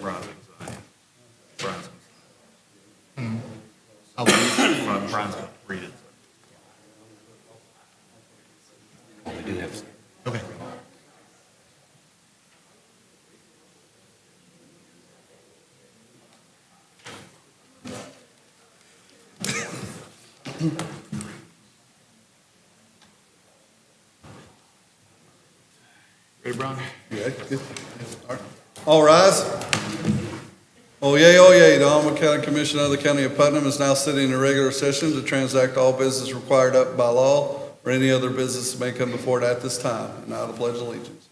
Brian's Brian's Oh, Brian's going to read it. We do have. okay. Ready, Brian? Yeah, good. All rise. Oh yay, the Alma County Commission of the County of Putnam is now sitting in regular session to transact all business required up by law or any other business that may come before it at this time. And now to pledge allegiance.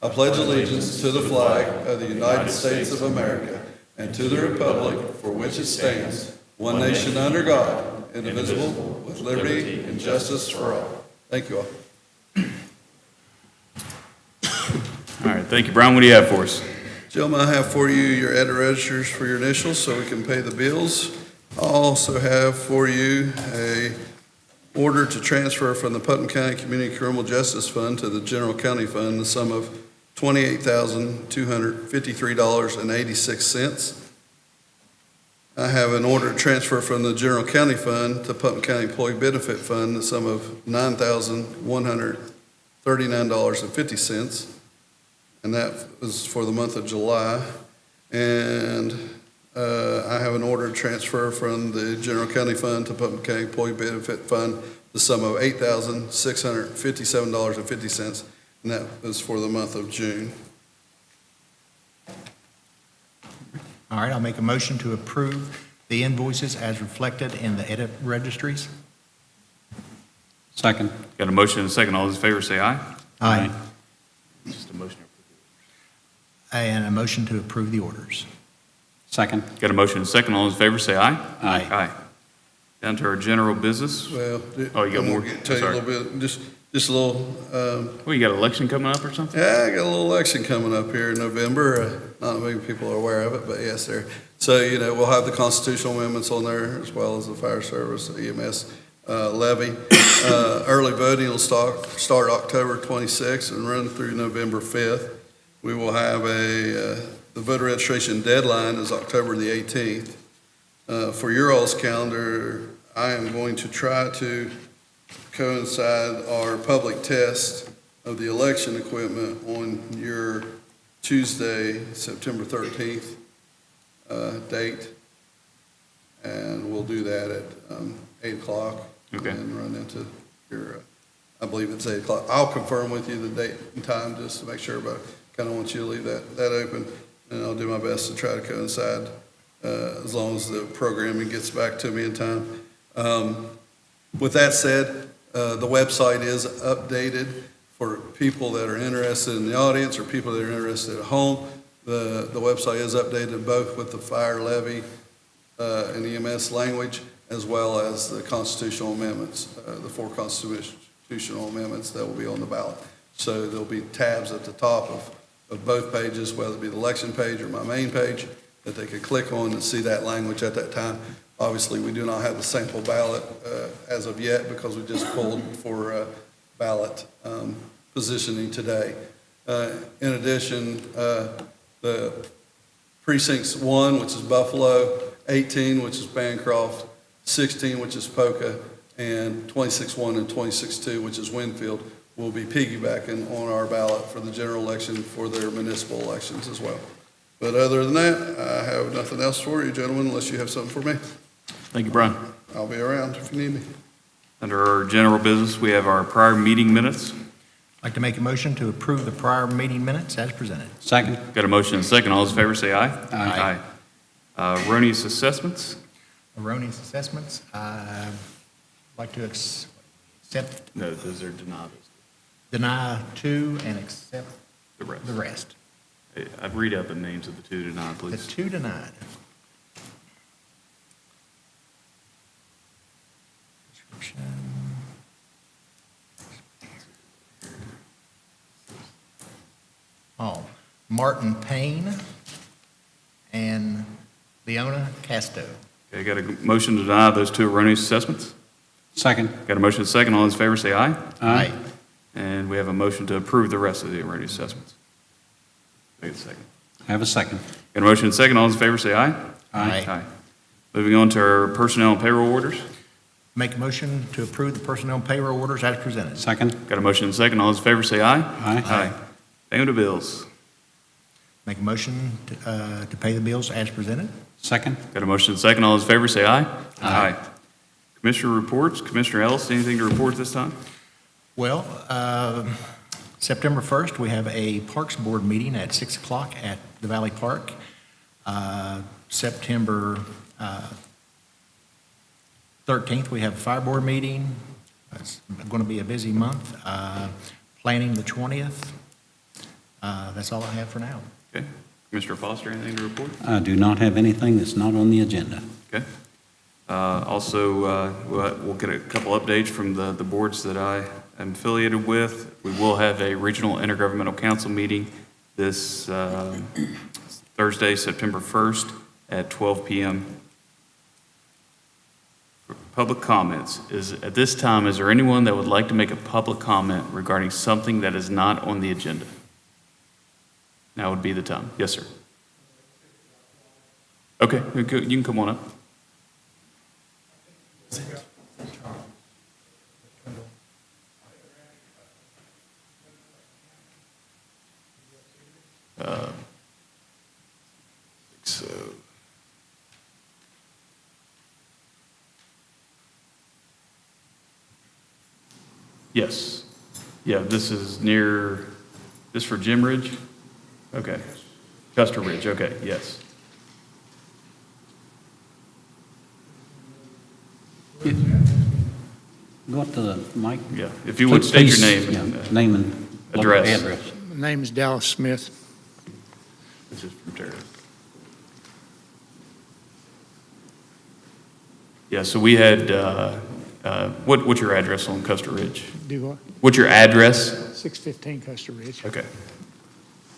I pledge allegiance to the flag of the United States of America and to the republic for which it stands, one nation under God, indivisible, with liberty and justice for all. Thank you all. All right, thank you, Brian. What do you have for us? Gentlemen, I have for you your edit registers for your initials so we can pay the bills. I also have for you a order to transfer from the Putnam County Community Criminal Justice Fund to the General County Fund the sum of $28,253.86. I have an order to transfer from the General County Fund to Putnam County Employee Benefit Fund the sum of $9,139.50. And that was for the month of July. And I have an order to transfer from the General County Fund to Putnam County Employee Benefit Fund the sum of $8,657.50, and that was for the month of June. All right, I'll make a motion to approve the invoices as reflected in the edit registries. Second. Got a motion and a second. All those in favor say aye. Aye. Just a motion. And a motion to approve the orders. Second. Got a motion and a second. All those in favor say aye. Aye. Aye. Down to our general business. Well, Oh, you got I'm more? gonna tell you a Sorry. little bit, just a little, Well, you got an election coming up or something? yeah, I got a little election coming up here in November. Not many people are aware of it, but yes, there. So, we'll have the constitutional amendments on there as well as the fire service, EMS levy. Early voting will start October 26th and run through November 5th. We will have the voter registration deadline is October the 18th. For your all's calendar, I am going to try to coincide our public test of the election equipment on your Tuesday, September 13th date. And we'll do that at 8 o'clock. Okay. And run into your, I believe it's 8 o'clock. I'll confirm with you the date and time just to make sure, but kind of want you to leave that open. And I'll do my best to try to coincide as long as the programming gets back to me in time. With that said, the website is updated for people that are interested in the audience or people that are interested at home. The website is updated both with the fire levy and EMS language as well as the constitutional amendments, the 4 constitutional amendments that will be on the ballot. So there'll be tabs at the top of both pages, whether it be the election page or my main page, that they could click on and see that language at that time. Obviously, we do not have the sample ballot as of yet because we just pulled for ballot positioning today. In addition, the precincts 1, which is Buffalo, 18, which is Bancroft, 16, which is Poca, and 26-1 and 26-2, which is Winfield, will be piggybacking on our ballot for the general election for their municipal elections as well. But other than that, I have nothing else for you, gentlemen, unless you have something for me. Thank you, Brian. I'll be around if you need me. Under our general business, we have our prior meeting minutes. I'd like to make a motion to approve the prior meeting minutes as presented. Second. Got a motion and a second. All those in favor say aye. Aye. Erroneous assessments. Erroneous assessments, I'd like to accept, No, those are denied. deny 2 and accept The rest. the rest. I'd read out the names of the 2 denied, The please. 2 denied. Description. Oh, Martin Payne and Leona Casto. Okay, got a motion to deny those 2 erroneous assessments. Second. Got a motion and a second. All those in favor say aye. Aye. And we have a motion to approve the rest of the erroneous assessments. Wait a second. Have a second. Got a motion and second. All those in favor say aye. Aye. Moving on to our personnel and payroll orders. Make a motion to approve the personnel and payroll orders as presented. Second. Got a motion and second. All those in favor say aye. Aye. Payment of bills. Make a motion to pay the bills as presented. Second. Got a motion and second. All those in favor say aye. Aye. Commissioner reports. Commissioner Ellis, anything to report this time? Well, September 1st, we have a Parks Board meeting at 6 o'clock at the Valley Park. September 13th, we have a Fire Board meeting. It's going to be a busy month. Planning the 20th. That's all I have for now. Okay. Commissioner Foster, anything to report? I do not have anything that's not on the agenda. Okay. Also, we'll get a couple updates from the boards that I am affiliated with. We will have a regional intergovernmental council meeting this Thursday, September 1st at 12 p.m. For public comments, at this time, is there anyone that would like to make a public comment regarding something that is not on the agenda? Now would be the time. Yes, sir. Okay, you can come on up. So, yes. Yeah, this is near, this for Jim Ridge? Okay. Custer Ridge, okay, yes. Go up to the mic. Yeah, if you would state your name. Please, and, yeah, name and address. address. My name is Dallas Smith. This is from Terry. Yeah, so we had, what's your address on Custer Ridge? Do what? What's your address? 615 Custer Ridge. Okay.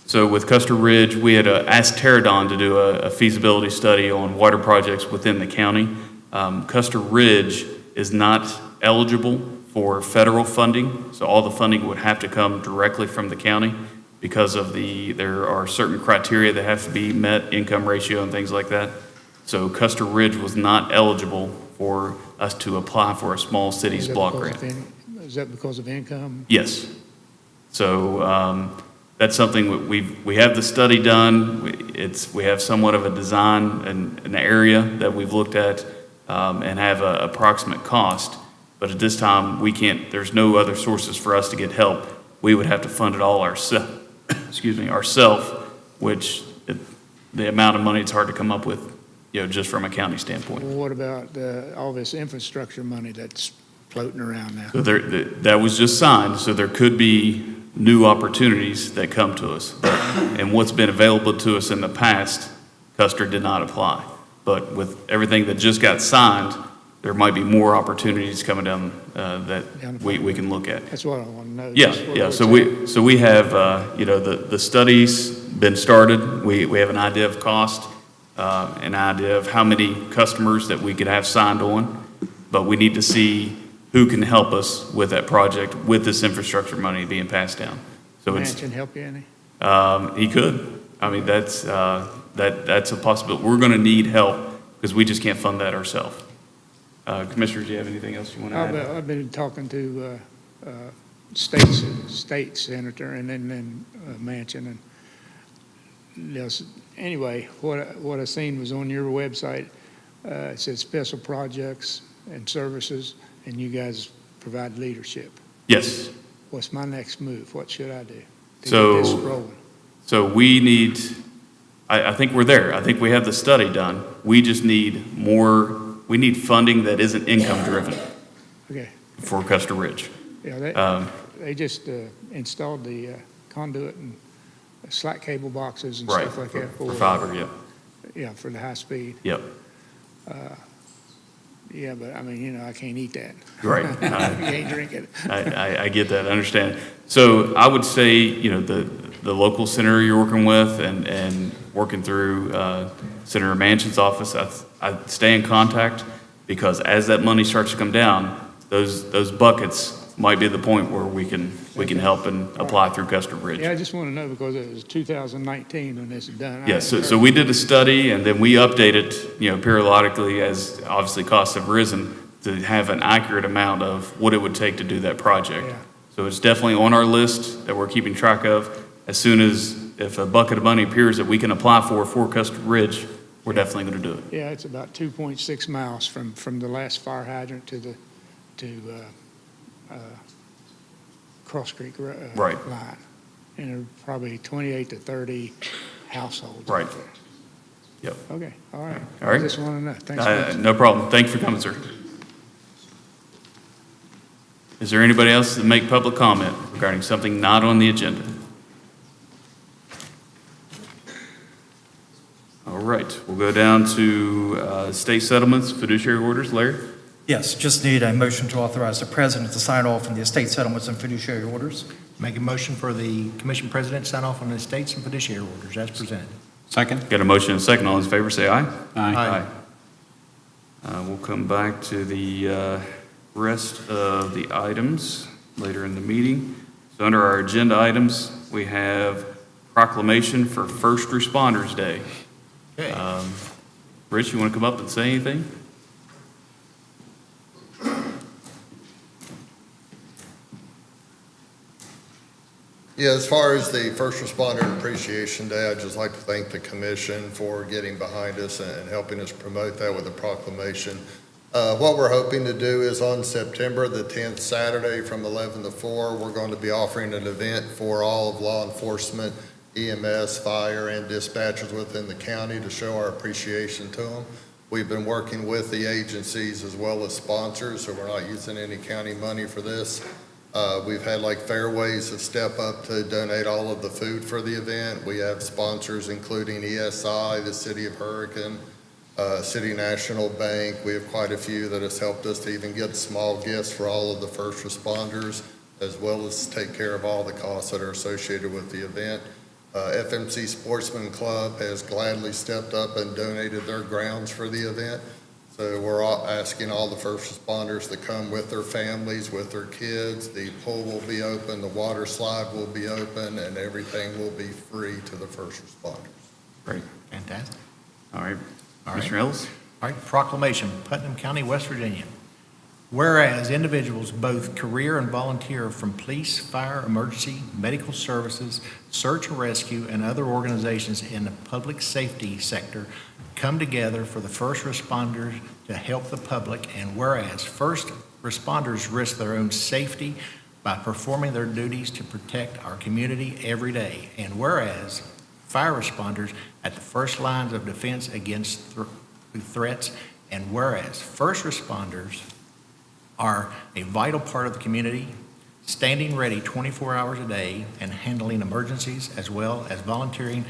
So with Custer Ridge, we had asked Terradon to do a feasibility study on water projects within the county. Custer Ridge is not eligible for federal funding, so all the funding would have to come directly from the county because of there are certain criteria that have to be met, income ratio and things like that. So Custer Ridge was not eligible for us to apply for a small cities block grant. Is that because of income? Yes. So that's something we have the study done. We have somewhat of a design and an area that we've looked at and have an approximate cost. But at this time, we can't. There's no other sources for us to get help. We would have to fund it all ourselves. Ourselves, which the amount of money it's hard to come up with, just from a county standpoint. Well, what about all this infrastructure money that's floating around now? So that was just signed, so there could be new opportunities that come to us. And what's been available to us in the past, Custer did not apply. But with everything that just got signed, there might be more opportunities coming down that we can look at. That's what I want to know. Yeah. So we have the study's been started. We have an idea of cost, an idea of how many customers that we could have signed on, but we need to see who can help us with that project with this infrastructure money being passed down. So Manchin help you any? he could. I mean, that's a possibility. We're going to need help because we just can't fund that ourselves. Commissioners, do you have anything else you want to add? I've been talking to state senator and then Manchin, and anyway, what I seen was on your website. It said special projects and services, and you guys provide leadership. Yes. What's my next move? What should I do to So- get this rolling? So we need, I think we're there. I think we have the study done. We just need we need funding that isn't income driven Okay. for Custer Ridge. Yeah, they just installed the conduit and slack cable boxes and Right, stuff like that for fiber, yeah. Yeah, for the high speed. Yep, Yeah, but I mean, I can't eat that. right. You can't drink it. I get that, I understand. So I would say, the local senator you're working with and working through Senator Manchin's office, I'd stay in contact because as that money starts to come down, those buckets might be the point where we can help and apply through Custer Ridge. Yeah, I just want to know because it was 2019 when this is done. Yes, so we did a study, and then we update it, periodically as obviously costs have risen, to have an accurate amount of what it would take to do that project. Yeah. So it's definitely on our list that we're keeping track of. As soon as, if a bucket of money appears that we can apply for Custer Ridge, we're definitely going to do it. Yeah, it's about 2.6 miles from the last fire hydrant to Cross Creek Right. line. And there are probably 28 to 30 households. Right. out there. Yep. Okay, all right. All right. I just want to know. Thanks so much. No problem. Thanks for coming, sir. Is there anybody else that make public comment regarding something not on the agenda? All right, we'll go down to state settlements, fiduciary orders. Larry? Yes, just need a motion to authorize the president to sign off on the estate settlements and fiduciary orders. Make a motion for the commission president to sign off on the estates and fiduciary orders as presented. Second? Got a motion and a second. All those in favor say aye. Aye. We'll come back to the rest of the items later in the meeting. So under our agenda items, we have proclamation for First Responders Day. Okay. Rich, you want to come up and say anything? Yeah, as far as the First Responder Appreciation Day, I'd just like to thank the commission for getting behind us and helping us promote that with a proclamation. What we're hoping to do is on September the 10th, Saturday from 11 to 4, we're going to be offering an event for all of law enforcement, EMS, fire, and dispatchers within the county to show our appreciation to them. We've been working with the agencies as well as sponsors, so we're not using any county money for this. We've had like Fairways have stepped up to donate all of the food for the event. We have sponsors including ESI, the City of Hurricane, City National Bank. We have quite a few that has helped us to even get small gifts for all of the first responders, as well as take care of all the costs that are associated with the event. FMC Sportsman Club has gladly stepped up and donated their grounds for the event. So we're all asking all the first responders to come with their families, with their kids. The pool will be open, the water slide will be open, and everything will be free to the first responders. Great. Fantastic. All right. All right. Mr. Ellis? All right, proclamation, Putnam County, West Virginia. Whereas individuals, both career and volunteer from police, fire, emergency, medical services, search and rescue, and other organizations in the public safety sector come together for the first responders to help the public, and whereas first responders risk their own safety by performing their duties to protect our community every day, and whereas fire responders at the first lines of defense against threats, and whereas first responders are a vital part of the community, standing ready 24 hours a day and handling emergencies as well as volunteering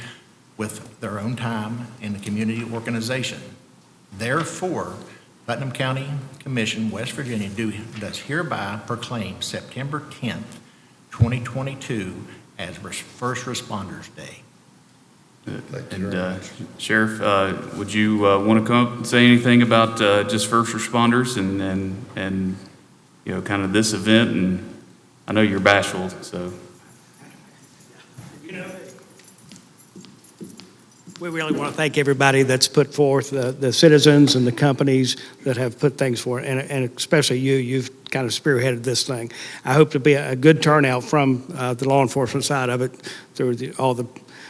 with their own time in the community organization. Therefore, Putnam County Commission, West Virginia, does hereby proclaim September 10th, 2022 as First Responders Day. Thank you And very much. Sheriff, would you want to come up and say anything about just first responders and kind of this event? And I know you're bashful, so. We really want to thank everybody that's put forth, the citizens and the companies that have put things forward, and especially you. You've kind of spearheaded this thing. I hope to be a good turnout from the law enforcement side of it through all the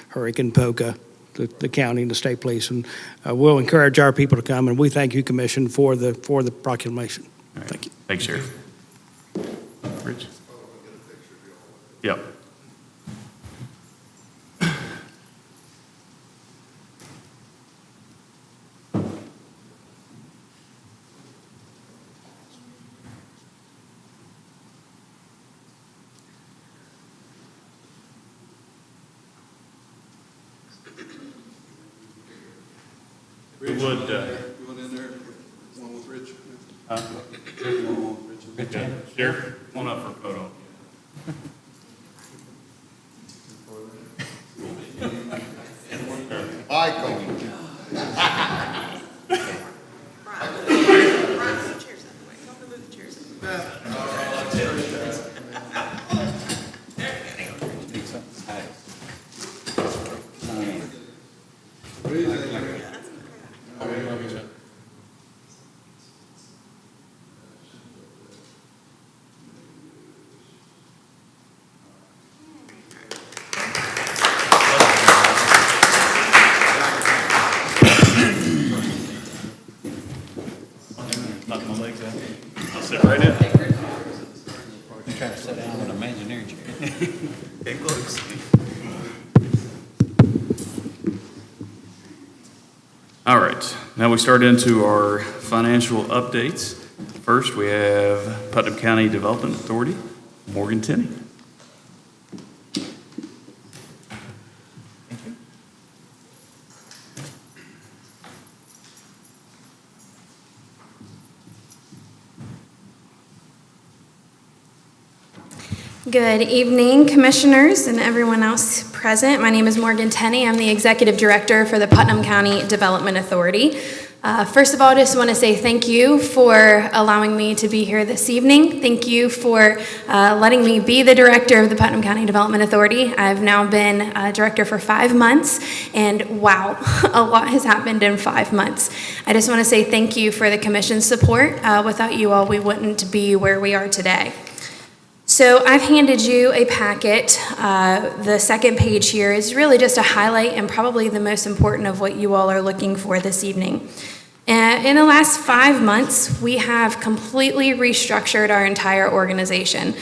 Hurricane POCA, the county and the state police, and we'll encourage our people to come. And we thank you, Commission, for the proclamation. All right. Thank you. Thanks, Sheriff. Rich? Yep. We would, You want in there, one with Rich? One with Rich. Sheriff, come on up for a photo. Icon. Brian, move the chairs out of the way. Don't move the chairs out of the way. Knock my legs out. I'll sit right in. Try to sit down in an imaginary chair. Get close. All right, now we start into our financial updates. First, we have Putnam County Development Authority, Morgan Tenney. Good evening, Commissioners and everyone else present. My name is Morgan Tenney. I'm the Executive Director for the Putnam County Development Authority. First of all, I just want to say thank you for allowing me to be here this evening. Thank you for letting me be the Director of the Putnam County Development Authority. I've now been Director for 5 months, and wow, a lot has happened in 5 months. I just want to say thank you for the Commission's support. Without you all, we wouldn't be where we are today. So I've handed you a packet. The second page here is really just a highlight and probably the most important of what you all are looking for this evening. In the last 5 months, we have completely restructured our entire organization.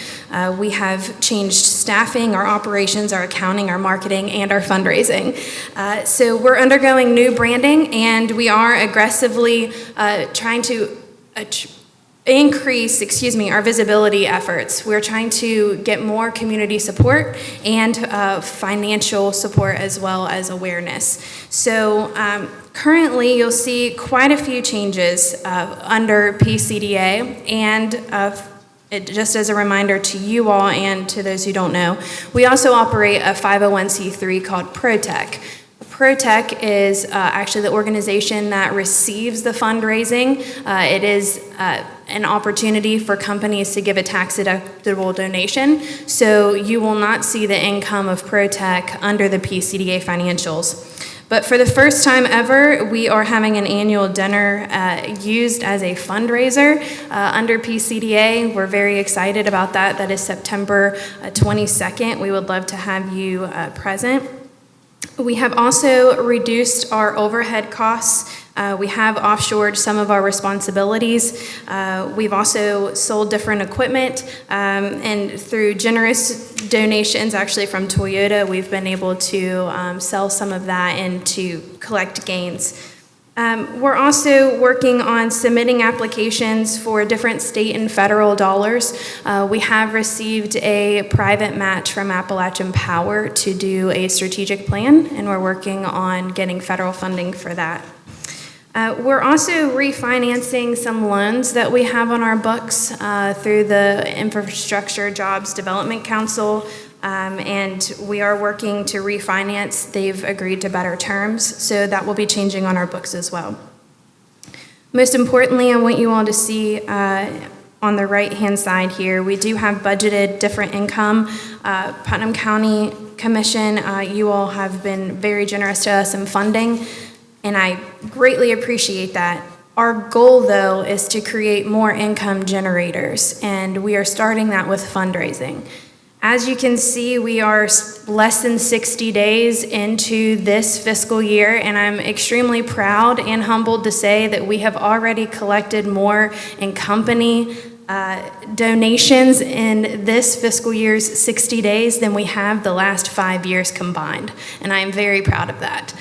We have changed staffing, our operations, our accounting, our marketing, and our fundraising. So we're undergoing new branding, and we are aggressively trying to increase our visibility efforts. We're trying to get more community support and financial support as well as awareness. So currently you'll see quite a few changes under PCDA, and just as a reminder to you all and to those who don't know, we also operate a 501c3 called ProTech. ProTech is actually the organization that receives the fundraising. It is an opportunity for companies to give a tax-deductible donation, so you will not see the income of ProTech under the PCDA financials. But for the first time ever, we are having an annual dinner used as a fundraiser under PCDA. We're very excited about that. That is September 22nd. We would love to have you present. We have also reduced our overhead costs. We have offshored some of our responsibilities. We've also sold different equipment, and through generous donations, actually from Toyota, we've been able to sell some of that and to collect gains. We're also working on submitting applications for different state and federal dollars. We have received a private match from Appalachian Power to do a strategic plan, and we're working on getting federal funding for that. We're also refinancing some loans that we have on our books through the Infrastructure Jobs Development Council, and we are working to refinance. They've agreed to better terms, so that will be changing on our books as well. Most importantly, I want you all to see on the right-hand side here, we do have budgeted different income. Putnam County Commission, you all have been very generous to us in funding, and I greatly appreciate that. Our goal, though, is to create more income generators, and we are starting that with fundraising. As you can see, we are less than 60 days into this fiscal year, and I'm extremely proud and humbled to say that we have already collected more in company donations in this fiscal year's 60 days than we have the last 5 years combined, and I am very proud of that.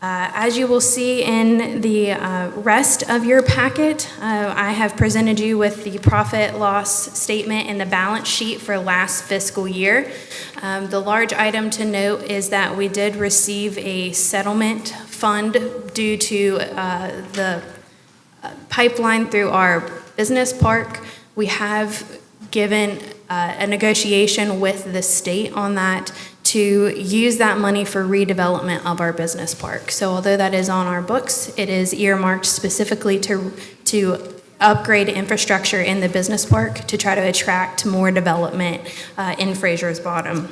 As you will see in the rest of your packet, I have presented you with the profit loss statement and the balance sheet for last fiscal year. The large item to note is that we did receive a settlement fund due to the pipeline through our business park. We have given a negotiation with the state on that to use that money for redevelopment of our business park. So although that is on our books, it is earmarked specifically to upgrade infrastructure in the business park to try to attract more development in Fraser's Bottom.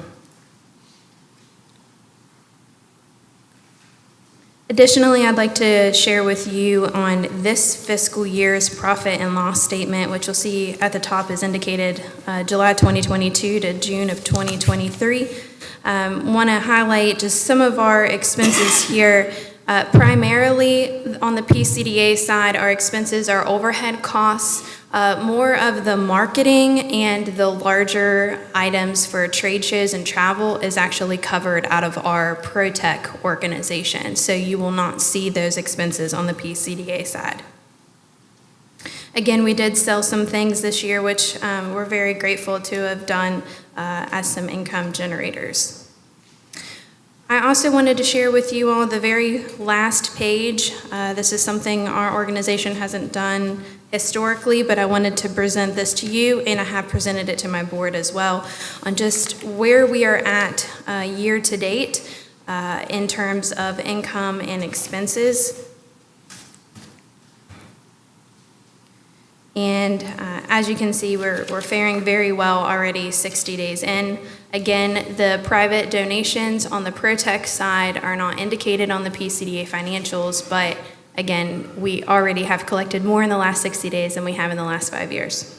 Additionally, I'd like to share with you on this fiscal year's profit and loss statement, which you'll see at the top is indicated July 2022 to June of 2023. Want to highlight just some of our expenses here. Primarily on the PCDA side, our expenses are overhead costs. More of the marketing and the larger items for trade shows and travel is actually covered out of our ProTech organization. So you will not see those expenses on the PCDA side. Again, we did sell some things this year, which we're very grateful to have done as some income generators. I also wanted to share with you all the very last page. This is something our organization hasn't done historically, but I wanted to present this to you, and I have presented it to my board as well, on just where we are at year to date in terms of income and expenses. And as you can see, we're faring very well already 60 days in. Again, the private donations on the ProTech side are not indicated on the PCDA financials, but again, we already have collected more in the last 60 days than we have in the last 5 years.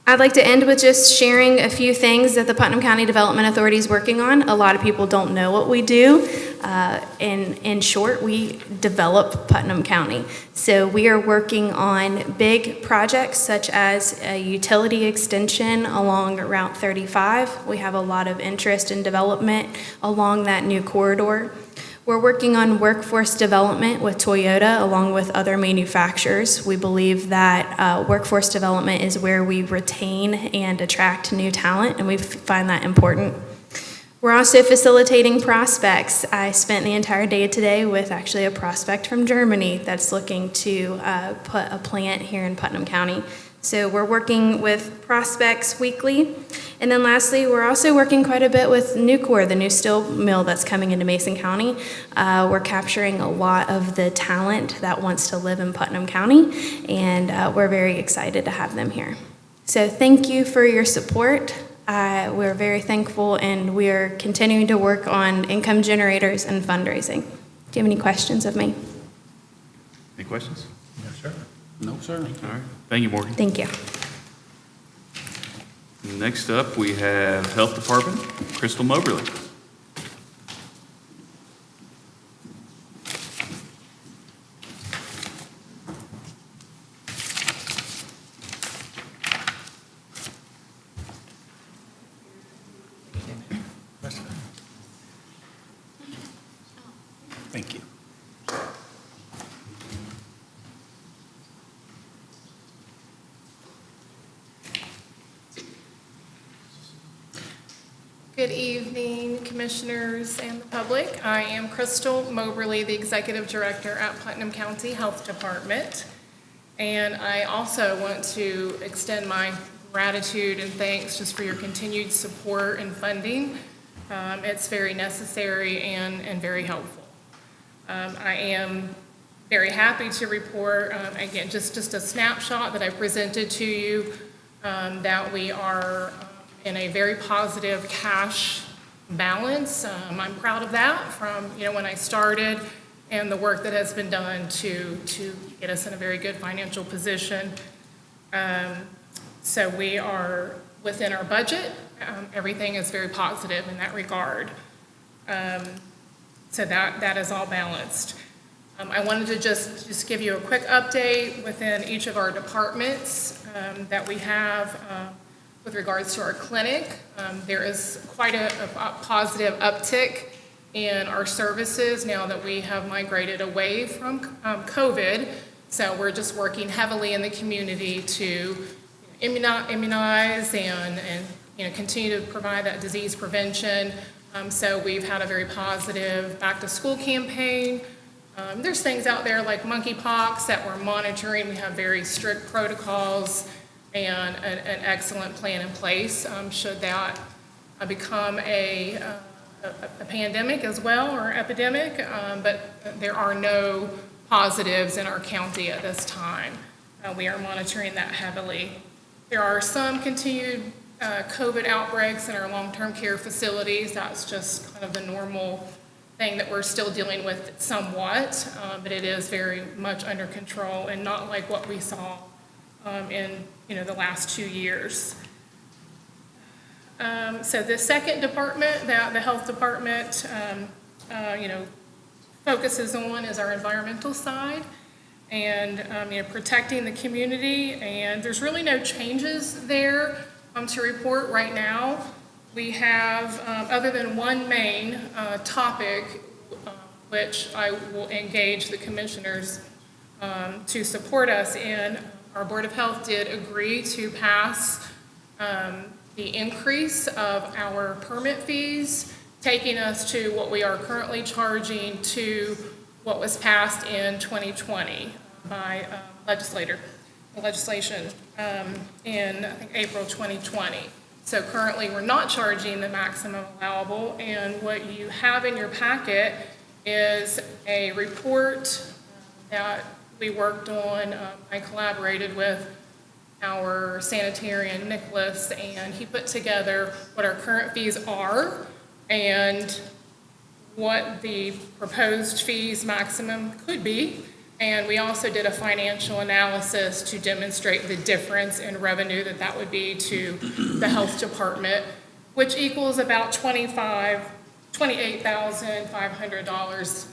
I'd like to end with just sharing a few things that the Putnam County Development Authority is working on. A lot of people don't know what we do. In short, we develop Putnam County. So we are working on big projects such as a utility extension along Route 35. We have a lot of interest in development along that new corridor. We're working on workforce development with Toyota along with other manufacturers. We believe that workforce development is where we retain and attract new talent, and we find that important. We're also facilitating prospects. I spent the entire day today with actually a prospect from Germany that's looking to put a plant here in Putnam County. So we're working with prospects weekly. And then lastly, we're also working quite a bit with Nucor, the new steel mill that's coming into Mason County. We're capturing a lot of the talent that wants to live in Putnam County, and we're very excited to have them here. So thank you for your support. We're very thankful, and we're continuing to work on income generators and fundraising. Do you have any questions of me? Any questions? No, sir. No, sir. All right. Thank you, Morgan. Thank you. Next up, we have Health Department, Crystal Moberly. Thank you. Good evening, commissioners and the public. I am Crystal Moberly, the Executive Director at Putnam County Health Department. And I also want to extend my gratitude and thanks just for your continued support and funding. It's very necessary and very helpful. I am very happy to report, again, just a snapshot that I presented to you, that we are in a very positive cash balance. I'm proud of that from when I started and the work that has been done to get us in a very good financial position. So we are within our budget. Everything is very positive in that regard. So that is all balanced. I wanted to just give you a quick update within each of our departments that we have. With regards to our clinic, there is quite a positive uptick in our services now that we have migrated away from COVID. So we're just working heavily in the community to immunize and continue to provide that disease prevention. So we've had a very positive back to school campaign. There's things out there like monkeypox that we're monitoring. We have very strict protocols and an excellent plan in place should that become a pandemic as well or epidemic, but there are no positives in our county at this time. We are monitoring that heavily. There are some continued COVID outbreaks in our long-term care facilities. That's just kind of the normal thing that we're still dealing with somewhat, but it is very much under control and not like what we saw in, the last 2 years. So the second department that the health department, focuses on is our environmental side and, protecting the community. And there's really no changes there to report right now. We have, other than one main topic, which I will engage the commissioners to support us in, our Board of Health did agree to pass the increase of our permit fees, taking us to what we are currently charging to what was passed in 2020 by legislation in, I think, April 2020. So currently, we're not charging the maximum allowable, and what you have in your packet is a report that we worked on. I collaborated with our sanitarian, Nicholas, and he put together what our current fees are and what the proposed fees maximum could be. And we also did a financial analysis to demonstrate the difference in revenue that would be to the health department, which equals about $28,500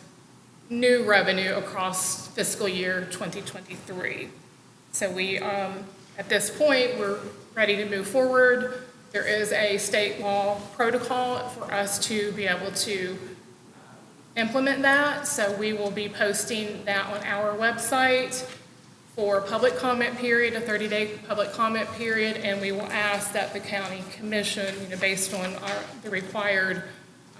new revenue across fiscal year 2023. So we, at this point, we're ready to move forward. There is a state law protocol for us to be able to implement that. So we will be posting that on our website for public comment period, a 30-day public comment period, and we will ask that the county commission, based on the required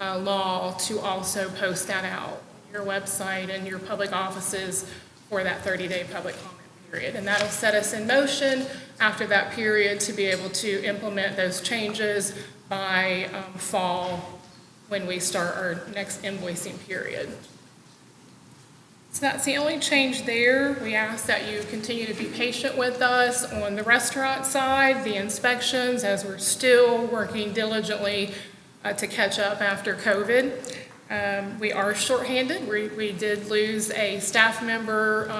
law, to also post that out on your website and your public offices for that 30-day public comment period. And that'll set us in motion after that period to be able to implement those changes by fall when we start our next invoicing period. So that's the only change there. We ask that you continue to be patient with us on the restaurant side, the inspections, as we're still working diligently to catch up after COVID. We are shorthanded. We did lose a staff member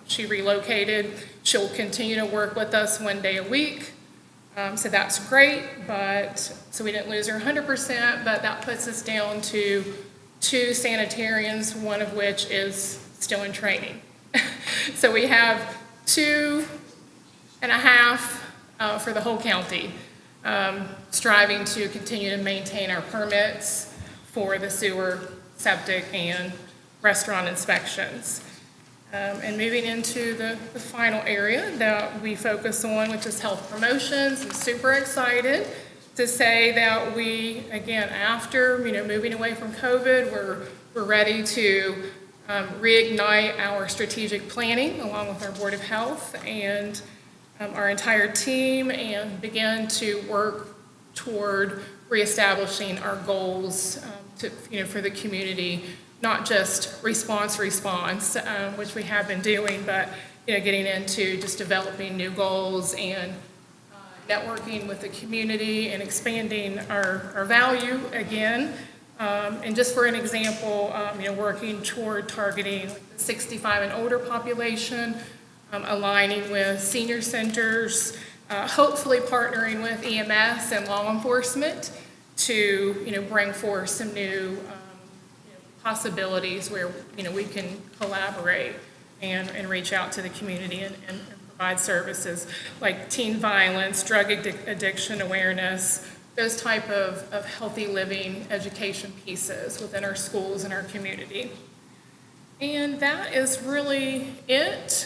she relocated. She'll continue to work with us 1 day a week. So that's great, so we didn't lose her 100%, but that puts us down to 2 sanitarians, one of which is still in training. So we have 2.5 for the whole county, striving to continue to maintain our permits for the sewer, septic, and restaurant inspections. And moving into the final area that we focus on, which is health promotions. I'm super excited to say that we, again, after moving away from COVID, we're ready to reignite our strategic planning along with our Board of Health and our entire team, and begin to work toward reestablishing our goals for the community. Not just response, which we have been doing, but getting into just developing new goals and networking with the community and expanding our value again. And just for an example, working toward targeting the 65 and older population, aligning with senior centers, hopefully partnering with EMS and law enforcement to bring forth some new possibilities where we can collaborate and reach out to the community and provide services like teen violence, drug addiction awareness, those type of healthy living education pieces within our schools and our community. And that is really it.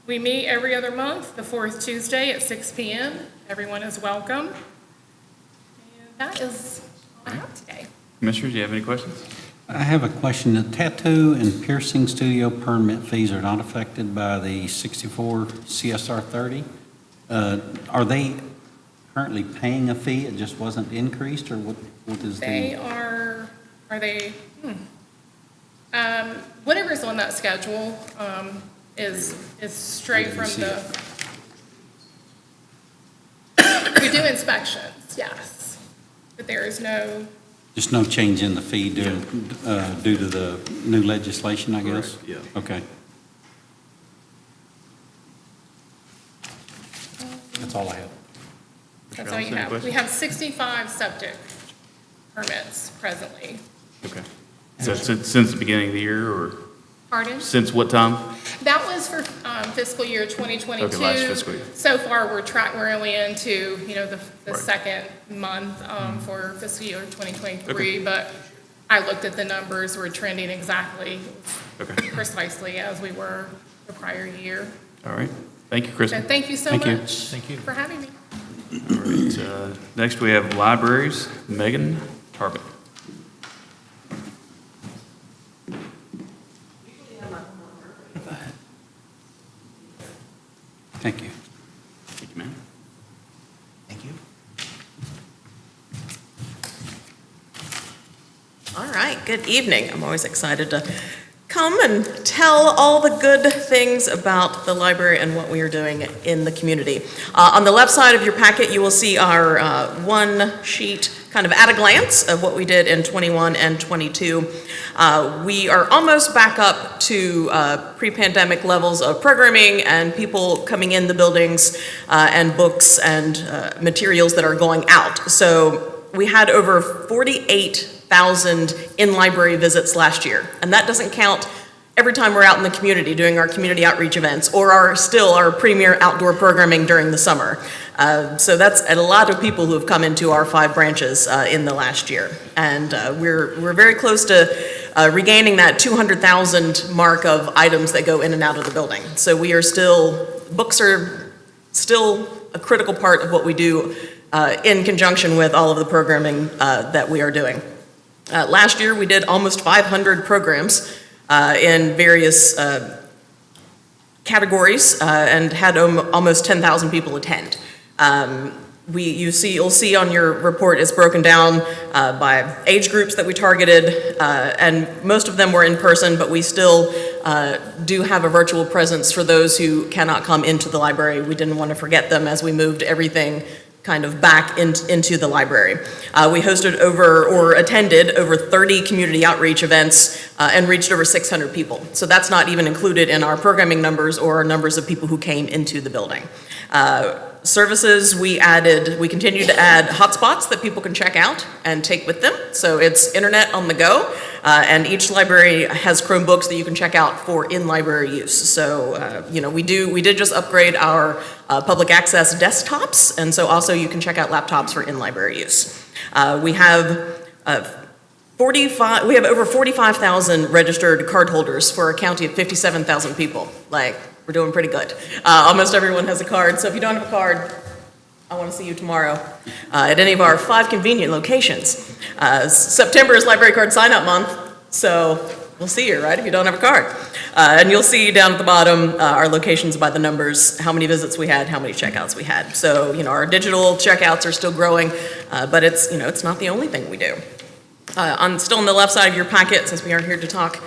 We meet every other month, the 4th Tuesday at 6 p.m. Everyone is welcome. And that is all I have today. Commissioners, do you have any questions? I have a question. The tattoo and piercing studio permit fees are not affected by the 64 CSR 30. Are they currently paying a fee? It just wasn't increased, or what is they are they? Whatever's on that schedule is straight from the. We do inspections, yes, but there is no Just no change in the fee due to the new legislation, I guess? Correct, yeah. Okay. That's all I have. That's all you Any have. We questions? have 65 septic permits presently. Okay. So since the beginning of the year, or Pardon? since what time? That was for fiscal year 2022. Okay, last fiscal year. So far, we're only into, the Right. second month for fiscal year 2023. Okay. But I looked at the numbers, we're trending exactly, Okay. precisely as we were the prior year. All right. Thank you, Kristen. So thank you so Thank you. much Thank you. for having me. All right. Next, we have libraries. Megan Tarbett. Thank you. Thank you, ma'am. Thank you. All right, good evening. I'm always excited to come and tell all the good things about the library and what we are doing in the community. On the left side of your packet, you will see our one sheet kind of at a glance of what we did in 21 and 22. We are almost back up to pre-pandemic levels of programming and people coming in the buildings and books and materials that are going out. So we had over 48,000 in-library visits last year, and that doesn't count every time we're out in the community doing our community outreach events or our premier outdoor programming during the summer. So that's a lot of people who have come into our 5 branches in the last year, and we're very close to regaining that 200,000 mark of items that go in and out of the building. So books are still a critical part of what we do in conjunction with all of the programming that we are doing. Last year, we did almost 500 programs in various categories and had almost 10,000 people attend. You'll see on your report it's broken down by age groups that we targeted, and most of them were in person, but we still do have a virtual presence for those who cannot come into the library. We didn't want to forget them as we moved everything kind of back into the library. We hosted attended over 30 community outreach events and reached over 600 people. So that's not even included in our programming numbers or our numbers of people who came into the building. Services, we continued to add hotspots that people can check out and take with them. So it's internet on the go, and each library has Chromebooks that you can check out for in-library use. So, we did just upgrade our public access desktops, and so also you can check out laptops for in-library use. We have over 45,000 registered cardholders for a county of 57,000 people. We're doing pretty good. Almost everyone has a card, so if you don't have a card, I want to see you tomorrow at any of our 5 convenient locations. September is Library Card Sign-Up Month, so we'll see you, right, if you don't have a card. And you'll see down at the bottom our locations by the numbers, how many visits we had, how many checkouts we had. So, our digital checkouts are still growing, but it's not the only thing we do. Still on the left side of your packet, since we are here to talk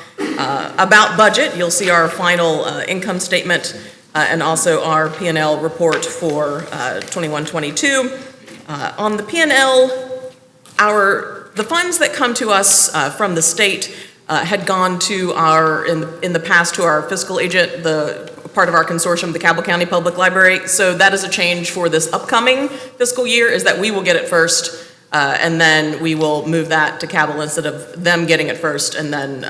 about budget, you'll see our final income statement and also our P&L report for 21-22. On the P&L, the funds that come to us from the state had gone to in the past to our fiscal agent, the part of our consortium, the Cabell County Public Library. So that is a change for this upcoming fiscal year, is that we will get it first. And then we will move that to Cabell instead of them getting it first and then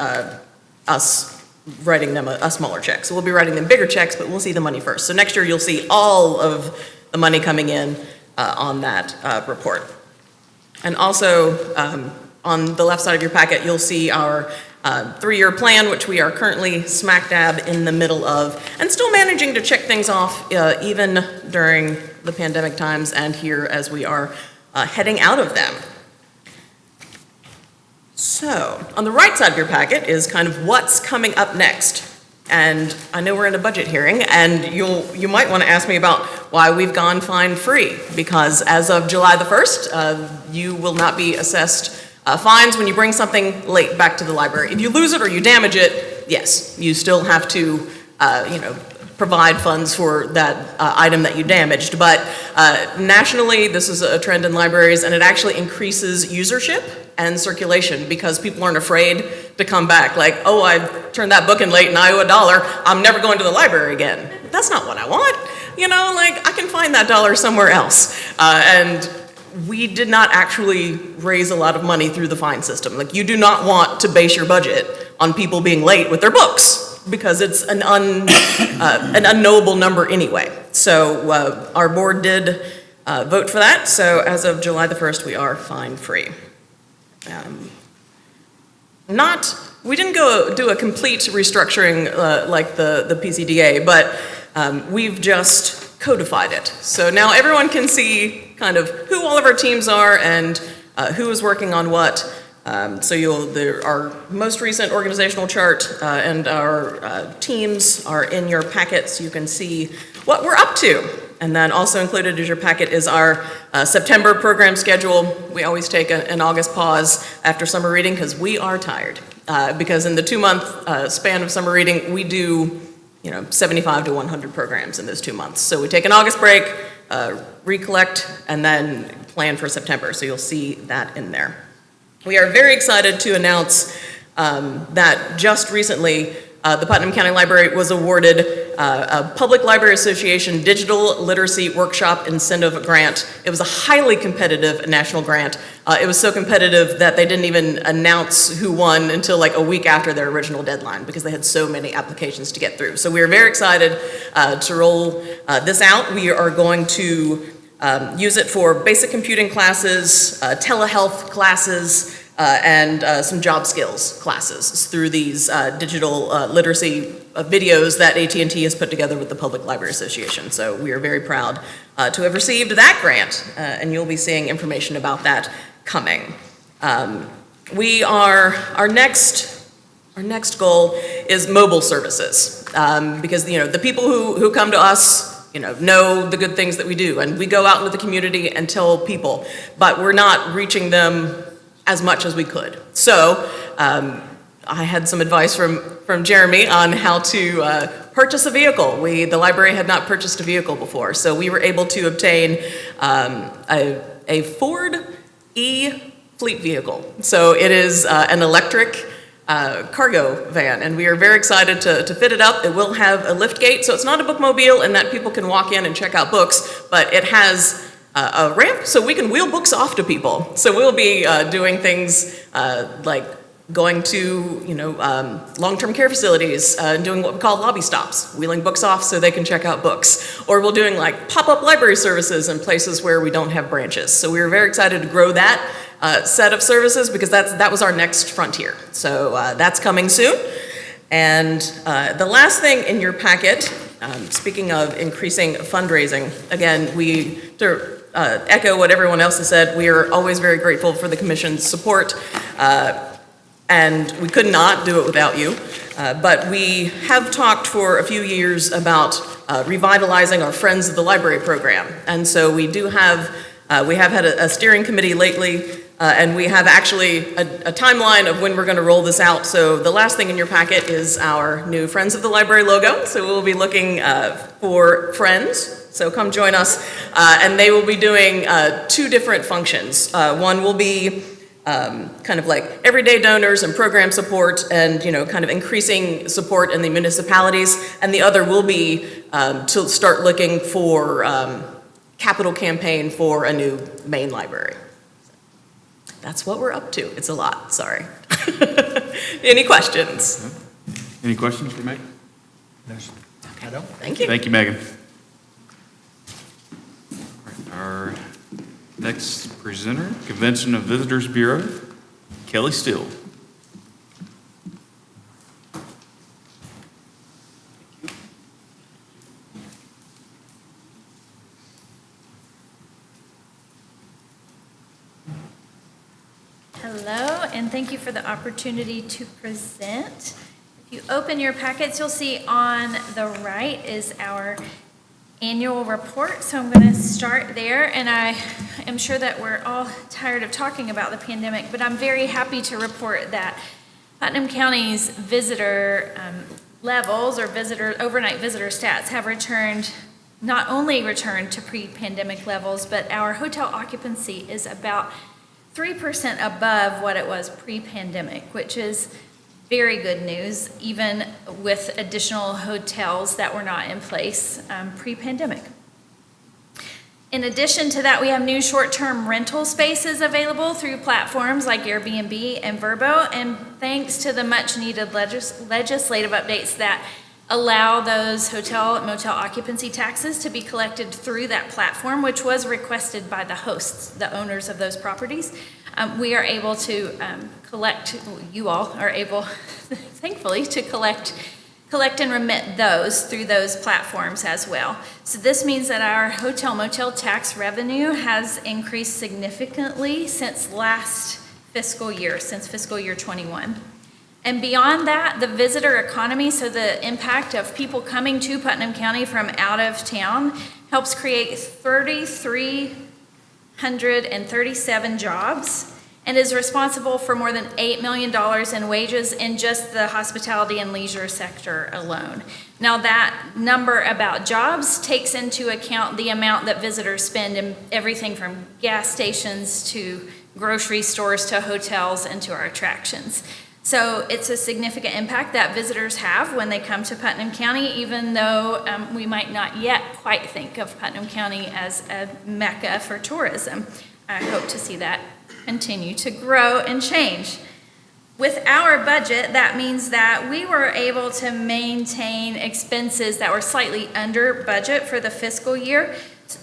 us writing them a smaller check. So we'll be writing them bigger checks, but we'll see the money first. So next year you'll see all of the money coming in on that report. And also on the left side of your packet, you'll see our 3-year plan, which we are currently smack dab in the middle of, and still managing to check things off even during the pandemic times and here as we are heading out of them. So, on the right side of your packet is kind of what's coming up next. And I know we're in a budget hearing, and you might want to ask me about why we've gone fine-free, because as of July the 1st, you will not be assessed fines when you bring something late back to the library. If you lose it or you damage it, yes, you still have to, provide funds for that item that you damaged. But nationally, this is a trend in libraries, and it actually increases usership and circulation because people aren't afraid to come back. Like, oh, I turned that book in late and I owe $1. I'm never going to the library again. That's not what I want. You know, like, I can find that dollar somewhere else. And we did not actually raise a lot of money through the fine system. Like, you do not want to base your budget on people being late with their books because it's an unknowable number anyway. So our board did vote for that. So as of July the 1st, we are fine-free. We didn't go do a complete restructuring like the PCDA, but we've just codified it. So now everyone can see kind of who all of our teams are and who is working on what. So our most recent organizational chart and our teams are in your packet, so you can see what we're up to. And then also included in your packet is our September program schedule. We always take an August pause after summer reading because we are tired. Because in the 2-month span of summer reading, we do 75 to 100 programs in those 2 months. So we take an August break, recollect, and then plan for September. So you'll see that in there. We are very excited to announce that just recently, the Putnam County Library was awarded a Public Library Association Digital Literacy Workshop Incentive Grant. It was a highly competitive national grant. It was so competitive that they didn't even announce who won until like a week after their original deadline because they had so many applications to get through. So we are very excited to roll this out. We are going to use it for basic computing classes, telehealth classes, and some job skills classes through these digital literacy videos that AT&T has put together with the Public Library Association. So we are very proud to have received that grant, and you'll be seeing information about that coming. Our next goal is mobile services, because the people who come to us know the good things that we do, and we go out into the community and tell people, but we're not reaching them as much as we could. So I had some advice from Jeremy on how to purchase a vehicle. The library had not purchased a vehicle before, so we were able to obtain a Ford E-Fleet vehicle. So it is an electric cargo van, and we are very excited to fit it up. It will have a lift gate, so it's not a bookmobile in that people can walk in and check out books, but it has a ramp so we can wheel books off to people. So we'll be doing things like going to long-term care facilities and doing what we call lobby stops, wheeling books off so they can check out books. Or we're doing like pop-up library services in places where we don't have branches. So we were very excited to grow that set of services because that was our next frontier. So that's coming soon. And the last thing in your packet, speaking of increasing fundraising, again, to echo what everyone else has said, we are always very grateful for the Commission's support, and we could not do it without you. But we have talked for a few years about revitalizing our Friends of the Library program. And so we have had a steering committee lately, and we have actually a timeline of when we're going to roll this out. So the last thing in your packet is our new Friends of the Library logo. So we'll be looking for friends. So come join us. And they will be doing 2 different functions. One will be kind of like everyday donors and program support and, kind of increasing support in the municipalities. And the other will be to start looking for capital campaign for a new main library. That's what we're up to. It's a lot, sorry. Any questions? Any questions for Megan? I don't. Thank you. Thank you, Megan. Our next presenter, Convention of Visitors Bureau, Kelly Steele. Hello, and thank you for the opportunity to present. If you open your packets, you'll see on the right is our annual report. So I'm going to start there, and I am sure that we're all tired of talking about the pandemic, but I'm very happy to report that Putnam County's visitor levels or overnight visitor stats have not only returned to pre-pandemic levels, but our hotel occupancy is about 3% above what it was pre-pandemic, which is very good news, even with additional hotels that were not in place pre-pandemic. In addition to that, we have new short-term rental spaces available through platforms like Airbnb and Vrbo, and thanks to the much-needed legislative updates that allow those hotel and motel occupancy taxes to be collected through that platform, which was requested by the hosts, the owners of those properties. We are able to collect, you all are able, thankfully, to collect and remit those through those platforms as well. So this means that our hotel motel tax revenue has increased significantly since last fiscal year, since fiscal year 21. And beyond that, the visitor economy, so the impact of people coming to Putnam County from out of town, helps create 3,337 jobs and is responsible for more than $8 million in wages in just the hospitality and leisure sector alone. Now, that number about jobs takes into account the amount that visitors spend in everything from gas stations to grocery stores to hotels and to our attractions. So it's a significant impact that visitors have when they come to Putnam County, even though we might not yet quite think of Putnam County as a mecca for tourism. I hope to see that continue to grow and change. With our budget, that means that we were able to maintain expenses that were slightly under budget for the fiscal year,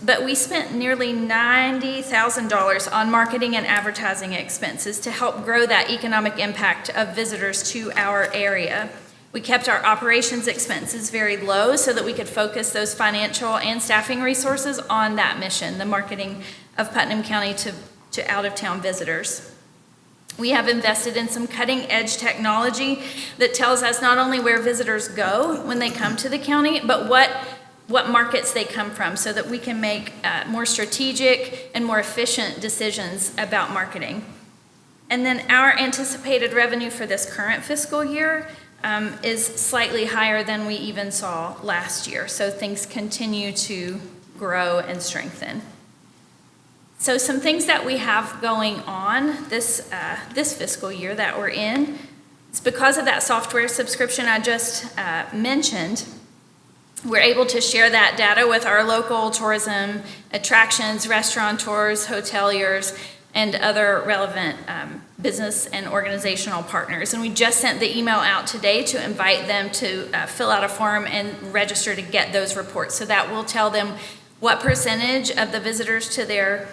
but we spent nearly $90,000 on marketing and advertising expenses to help grow that economic impact of visitors to our area. We kept our operations expenses very low so that we could focus those financial and staffing resources on that mission, the marketing of Putnam County to out-of-town visitors. We have invested in some cutting-edge technology that tells us not only where visitors go when they come to the county, but what markets they come from, so that we can make more strategic and more efficient decisions about marketing. And then our anticipated revenue for this current fiscal year is slightly higher than we even saw last year. So things continue to grow and strengthen. So some things that we have going on this fiscal year that we're in, it's because of that software subscription I just mentioned. We're able to share that data with our local tourism attractions, restaurateurs, hoteliers, and other relevant business and organizational partners. And we just sent the email out today to invite them to fill out a form and register to get those reports. So that will tell them what percentage of the visitors to their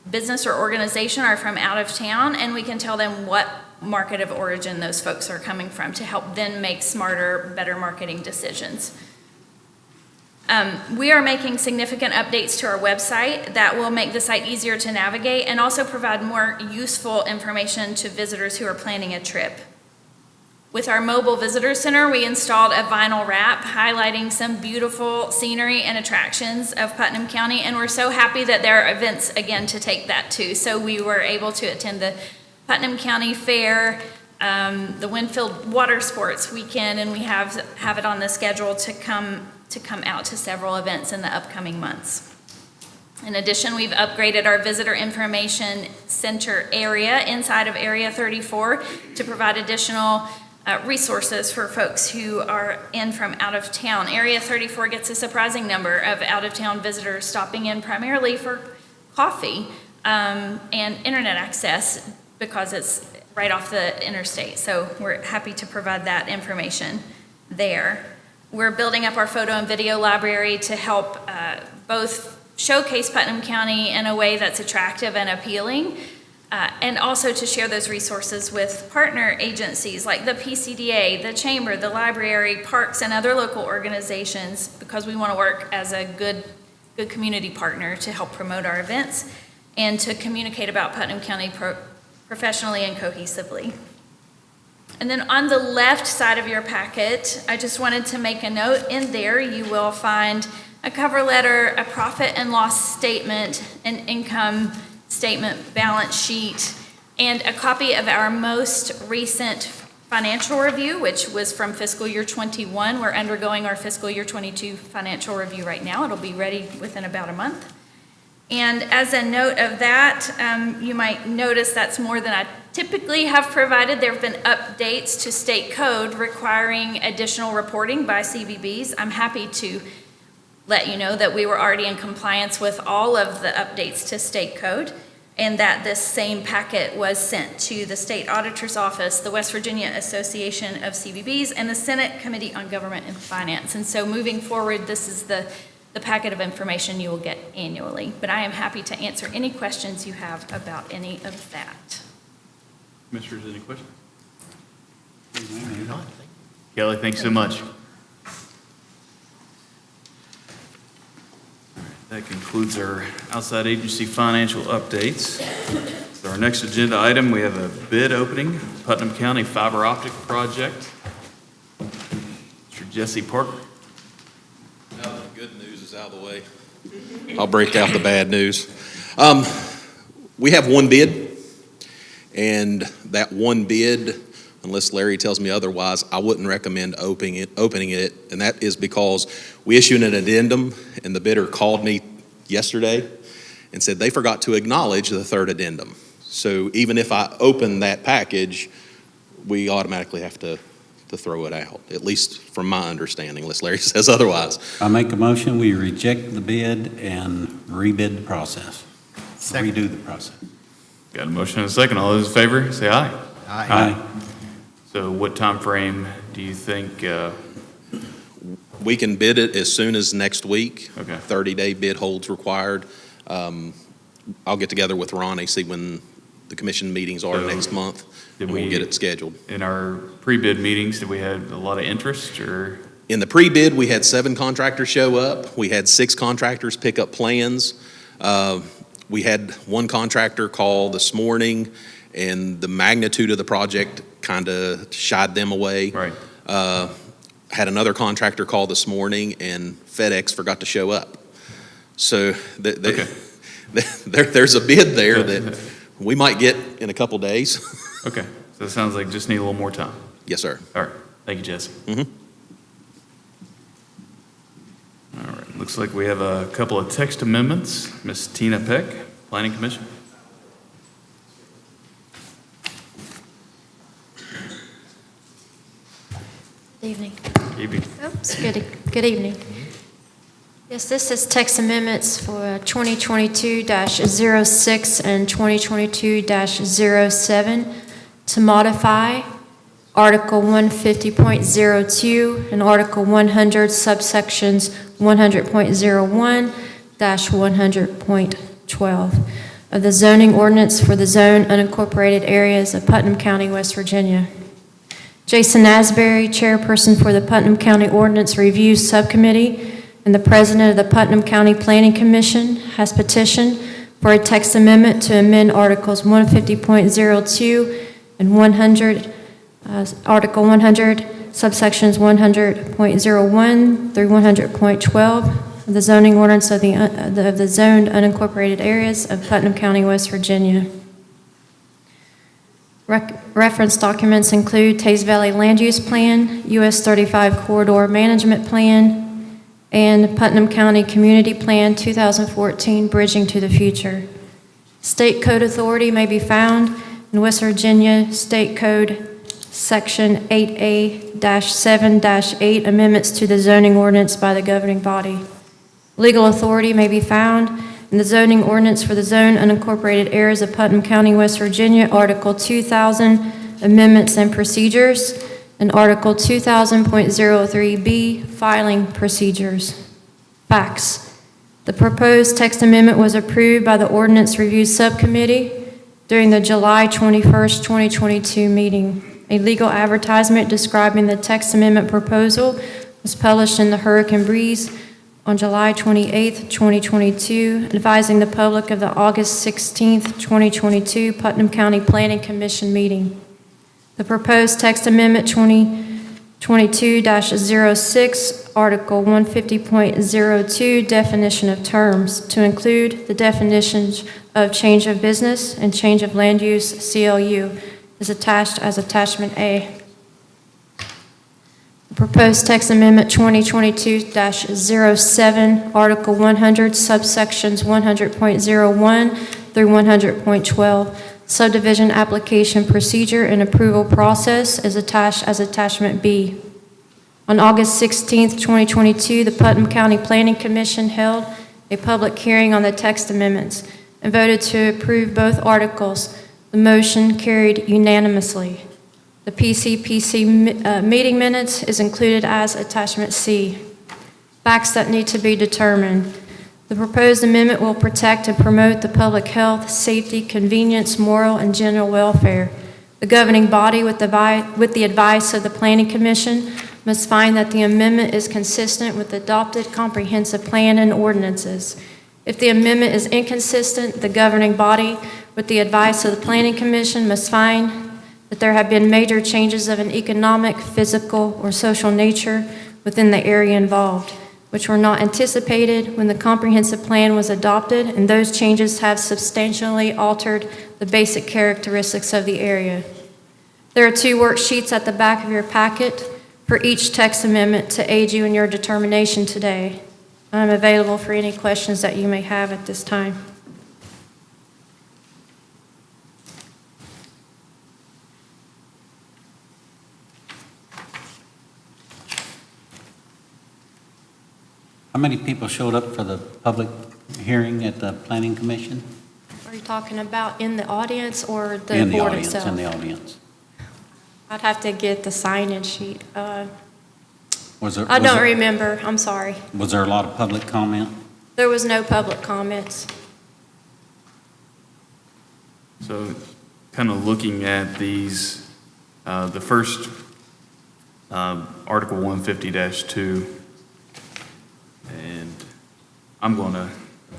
business or organization are from out of town, and we can tell them what market of origin those folks are coming from to help them make smarter, better marketing decisions. We are making significant updates to our website that will make the site easier to navigate and also provide more useful information to visitors who are planning a trip. With our mobile visitor center, we installed a vinyl wrap highlighting some beautiful scenery and attractions of Putnam County, and we're so happy that there are events again to take that to. So we were able to attend the Putnam County Fair, the Winfield Water Sports Weekend, and we have it on the schedule to come out to several events in the upcoming months. In addition, we've upgraded our visitor information center area inside of Area 34 to provide additional resources for folks who are in from out of town. Area 34 gets a surprising number of out-of-town visitors stopping in primarily for coffee and internet access because it's right off the interstate. So we're happy to provide that information there. We're building up our photo and video library to help both showcase Putnam County in a way that's attractive and appealing, and also to share those resources with partner agencies like the PCDA, the Chamber, the library, parks, and other local organizations, because we want to work as a good community partner to help promote our events and to communicate about Putnam County professionally and cohesively. And then on the left side of your packet, I just wanted to make a note. In there, you will find a cover letter, a profit and loss statement, an income statement, balance sheet, and a copy of our most recent financial review, which was from fiscal year 21. We're undergoing our fiscal year 22 financial review right now. It'll be ready within about a month. And as a note of that, you might notice that's more than I typically have provided. There have been updates to state code requiring additional reporting by CVBs. I'm happy to let you know that we were already in compliance with all of the updates to state code, and that this same packet was sent to the State Auditor's Office, the West Virginia Association of CVBs, and the Senate Committee on Government and Finance. And so moving forward, this is the packet of information you will get annually. But I am happy to answer any questions you have about any of that. Commissioners, any questions? Do not. Kelly, thanks so much. That concludes our outside agency financial updates. So our next agenda item, we have a bid opening, Putnam County Fiber Optic Project. Mr. Jesse Parker. Now the good news is out of the way. I'll break out the bad news. We have one bid, and that one bid, unless Larry tells me otherwise, I wouldn't recommend opening it, and that is because we issued an addendum, and the bidder called me yesterday and said they forgot to acknowledge the third addendum. So even if I open that package, we automatically have to throw it out, at least from my understanding, unless Larry says otherwise. I make a motion, we reject the bid and rebid the process. Second. Redo the process. Got a motion and a second. All those in favor, say aye. Aye. So what time frame do you think, We can bid it as soon as next week. Okay. 30-day bid holds required. I'll get together with Ronnie, see when the commission meetings are So, next month, did and we'll we- get it scheduled. in our pre-bid meetings, did we have a lot of interest or? In the pre-bid, we had 7 contractors show up. We had 6 contractors pick up plans. We had one contractor call this morning, and the magnitude of the project kind of shied them away. Right. Had another contractor call this morning, and FedEx forgot to show up. So Okay. there's a bid there Yeah. that we might get in a couple days. Okay, so it sounds like just need a little more time. Yes, sir. All right, thank you, Jesse. Mhm. All right, looks like we have a couple of text amendments. Ms. Tina Peck, Planning Commission. Good evening. Evening. Oops, good evening. Yes, this is text amendments for 2022-06 and 2022-07 to modify Article 150.02 and Article 100 subsections 100.01-100.12 of the zoning ordinance for the zone unincorporated areas of Putnam County, West Virginia. Jason Asbury, Chairperson for the Putnam County Ordinance Review Subcommittee, and the President of the Putnam County Planning Commission, has petitioned for a text amendment to amend Articles 150.02 and 100, Article 100, subsections 100.01 through 100.12 of the zoning ordinance of the zoned unincorporated areas of Putnam County, West Virginia. Reference documents include Tays Valley Land Use Plan, US 35 Corridor Management Plan, and Putnam County Community Plan 2014 Bridging to the Future. State Code Authority may be found in West Virginia State Code Section 8A-7-8 amendments to the zoning ordinance by the governing body. Legal authority may be found in the zoning ordinance for the zone unincorporated areas of Putnam County, West Virginia, Article 2000, Amendments and Procedures, and Article 2000.03B, Filing Procedures. Facts. The proposed text amendment was approved by the Ordinance Review Subcommittee during the July 21st, 2022 meeting. A legal advertisement describing the text amendment proposal was published in the Hurricane Breeze on July 28th, 2022, advising the public of the August 16th, 2022 Putnam County Planning Commission meeting. The proposed text amendment 2022-06, Article 150.02, definition of terms, to include the definitions of change of business and change of land use, CLU, is attached as Attachment A. Proposed text amendment 2022-07, Article 100, subsections 100.01 through 100.12, subdivision application procedure and approval process is attached as Attachment B. On August 16, 2022, the Putnam County Planning Commission held a public hearing on the text amendments and voted to approve both articles. The motion carried unanimously. The PCPC meeting minutes is included as Attachment C. Facts that need to be determined. The proposed amendment will protect and promote the public health, safety, convenience, moral, and general welfare. The governing body, with the advice of the Planning Commission, must find that the amendment is consistent with the adopted comprehensive plan and ordinances. If the amendment is inconsistent, the governing body, with the advice of the Planning Commission, must find that there have been major changes of an economic, physical, or social nature within the area involved, which were not anticipated when the comprehensive plan was adopted, and those changes have substantially altered the basic characteristics of the area. There are 2 worksheets at the back of your packet for each text amendment to aid you in your determination today. I'm available for any questions that you may have at this time. How many people showed up for the public hearing at the Planning Commission? Are you talking about in the audience or the In the board audience, itself? in the audience. I'd have to get the sign-in sheet. Was there, I don't remember, I'm sorry. was there a lot of public comment? There was no public comments. So kind of looking at these, the first Article 150-2, and I'm going to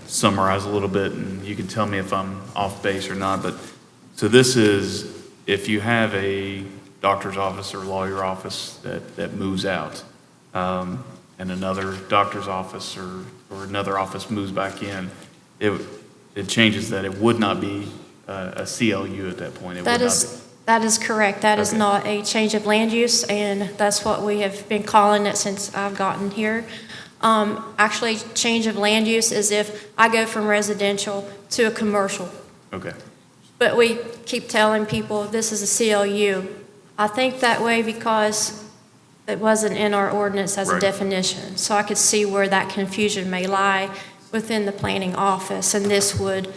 summarize a little bit, and you can tell me if I'm off base or not. But so this is if you have a doctor's office or lawyer office that moves out, and another doctor's office or another office moves back in, it changes that it would not be a CLU at that point. It would not be. That is correct. That is Okay. not a change of land use, and that's what we have been calling it since I've gotten here. Actually, change of land use is if I go from residential to a commercial. Okay. But we keep telling people this is a CLU. I think that way because it wasn't in our ordinance as a Right. definition. So I could see where that confusion may lie within the planning office, and this would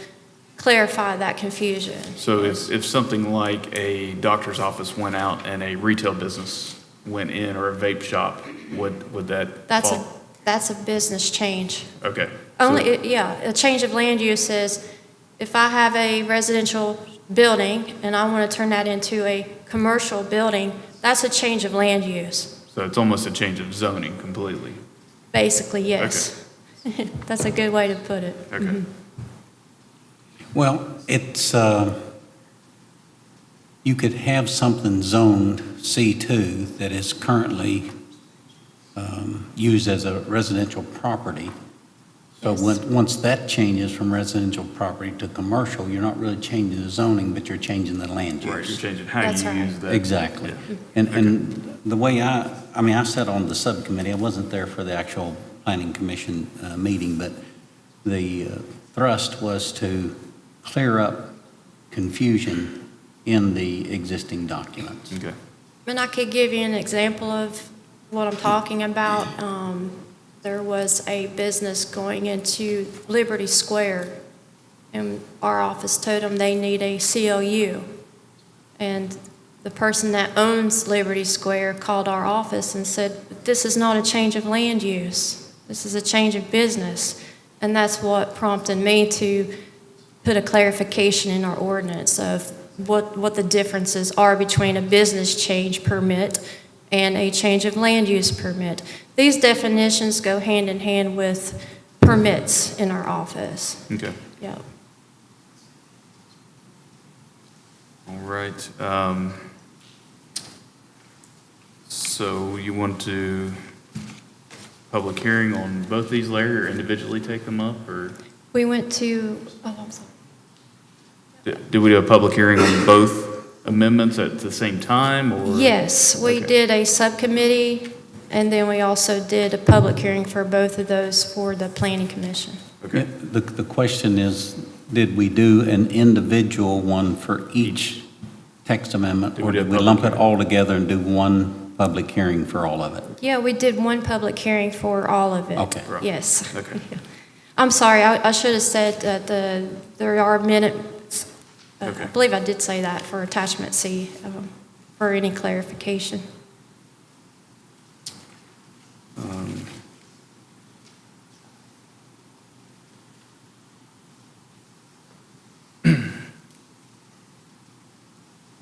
clarify that confusion. So if something like a doctor's office went out and a retail business went in, or a vape shop, would that fall? That's a business change. Okay. A change of land use is if I have a residential building and I want to turn that into a commercial building, that's a change of land use. So it's almost a change of zoning completely. Basically, yes. That's a good way to put it. Okay. Mhm. Well, it's, you could have something zoned C2 that is currently used as a residential property. So once that changes from residential property to commercial, you're not really changing the zoning, but you're changing the land use. Right, you're changing how That's you right. use that. Exactly. Yeah. And the way I sat on the subcommittee, I wasn't there for the actual planning commission meeting, but the thrust was to clear up confusion in the existing documents. Okay. And I could give you an example of what I'm talking about. There was a business going into Liberty Square, and our office told them they need a CLU. And the person that owns Liberty Square called our office and said, this is not a change of land use. This is a change of business. And that's what prompted me to put a clarification in our ordinance of what the differences are between a business change permit and a change of land use permit. These definitions go hand in hand with permits in our office. Okay. Yep. All right. So you want to public hearing on both these, Larry, or individually take them up, or We went to, I'm sorry. did we do a public hearing on both amendments at the same time, or? Yes, we Okay. did a subcommittee And then we also did a public hearing for both of those for the Planning Commission. Okay. The question is, did we do an individual one for each text amendment? Did we Or do a did we public lump it hearing? all together and do one public hearing for all of it? Yeah, we did one public hearing for all of it. Okay. Right. Yes. Okay. I'm sorry, I should have said that there are minutes. Okay. I believe I did say that for attachment C, for any clarification.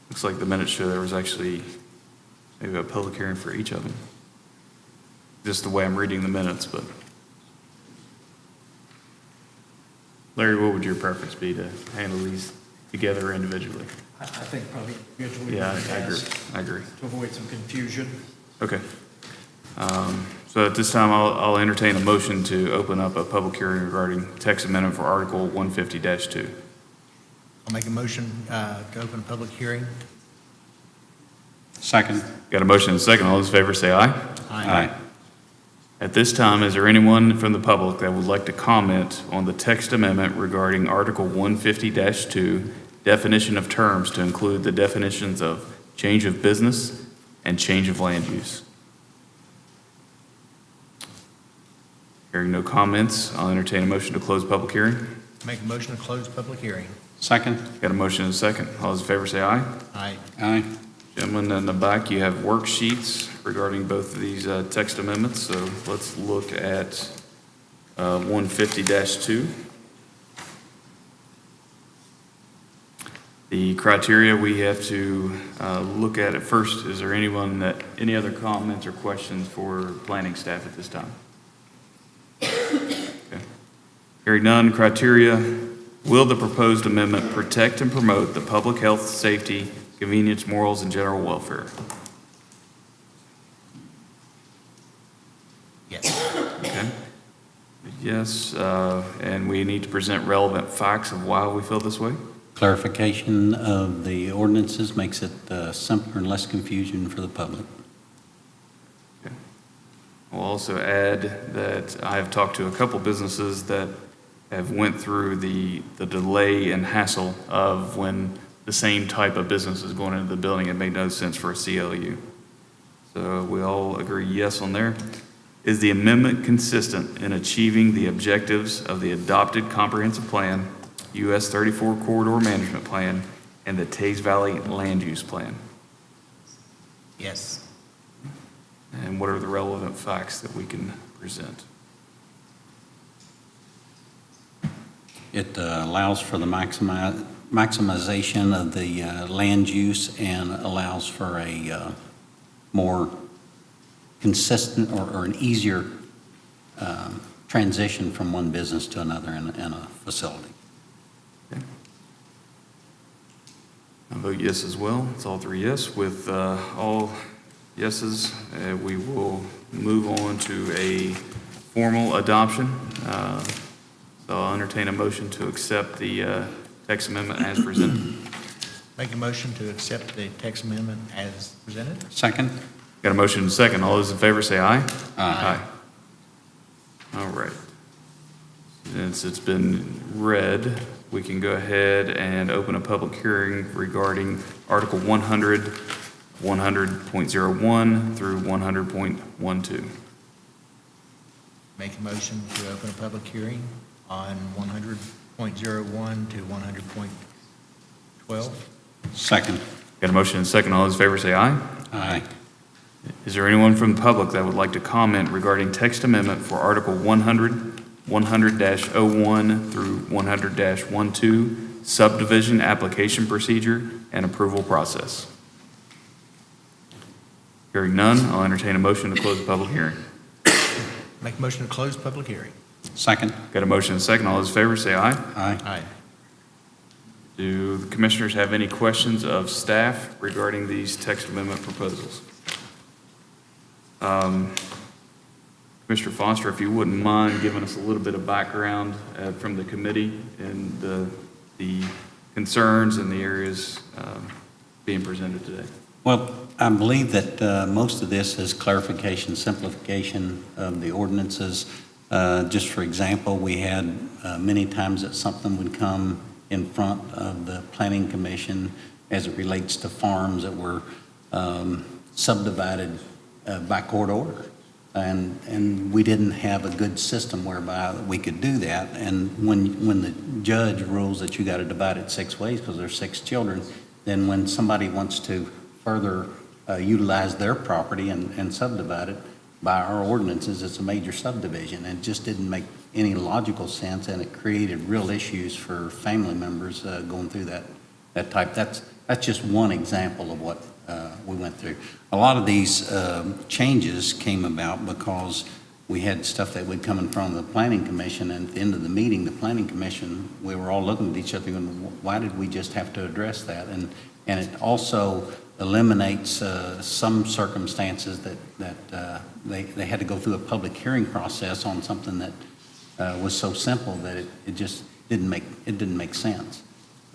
Looks like the minutes show there was actually maybe a public hearing for each of them. Just the way I'm reading the minutes, but. Larry, what would your preference be to handle these together or individually? I think probably individually. Yeah, would be I agree. best I agree. To avoid some confusion. Okay. So at this time, I'll entertain a motion to open up a public hearing regarding text amendment for Article 150-2. I'll make a motion to open a public hearing. Second. Got a motion and a second. All those in favor say aye. Aye. At this time, is there anyone from the public that would like to comment on the text amendment regarding Article 150-2, definition of terms to include the definitions of change of business and change of land use? Hearing no comments, I'll entertain a motion to close public hearing. Make a motion to close public hearing. Second. Got a motion and a second. All those in favor say aye. Aye. Aye. Gentlemen, in the back, you have worksheets regarding both of these text amendments, so let's look at 150-2. The criteria we have to look at first, is there any other comments or questions for planning staff at this time? Okay. Hearing none, criteria: will the proposed amendment protect and promote the public health, safety, convenience, morals, and general welfare? Yes. Okay. Yes, and we need to present relevant facts of why we feel this way. Clarification of the ordinances makes it simpler and less confusion for the public. Okay. I'll also add that I have talked to a couple businesses that have went through the delay and hassle of when the same type of business is going into the building. It made no sense for a CLU. So we all agree yes on there. Is the amendment consistent in achieving the objectives of the adopted comprehensive plan, US 34 Corridor Management Plan, and the Tays Valley Land Use Plan? Yes. And what are the relevant facts that we can present? It allows for the maximization of the land use and allows for a more consistent or an easier transition from one business to another in a facility. Okay. I vote yes as well. It's all three yes. With all yeses, we will move on to a formal adoption. So I'll entertain a motion to accept the text amendment as presented. Make a motion to accept the text amendment as presented. Second. Got a motion and a second. All those in favor say aye. Aye. All right. Since it's been read, we can go ahead and open a public hearing regarding Article 100, 100.01 through 100.12. Make a motion to open a public hearing on 100.01 to 100.12. Second. Got a motion and a second. All those in favor say aye. Aye. Is there anyone from the public that would like to comment regarding text amendment for Article 100, 100-01 through 100-12, subdivision application procedure and approval process? Hearing none, I'll entertain a motion to close the public hearing. Make a motion to close public hearing. Second. Got a motion and a second. All those in favor say aye. Aye. Aye. Do the commissioners have any questions of staff regarding these text amendment proposals? Commissioner Foster, if you wouldn't mind giving us a little bit of background from the committee and the concerns and the areas being presented today. Well, I believe that most of this is clarification, simplification of the ordinances. Just for example, we had many times that something would come in front of the Planning Commission as it relates to farms that were subdivided by court order. And we didn't have a good system whereby we could do that. And when the judge rules that you got to divide it 6 ways because there's 6 children, then when somebody wants to further utilize their property and subdivide it by our ordinances, it's a major subdivision. And it just didn't make any logical sense, and it created real issues for family members going through that type. That's just one example of what we went through. A lot of these changes came about because we had stuff that would come in front of the Planning Commission, and at the end of the meeting, the Planning Commission, we were all looking at each other going, why did we just have to address that? And it also eliminates some circumstances that they had to go through a public hearing process on something that was so simple that it just didn't make sense.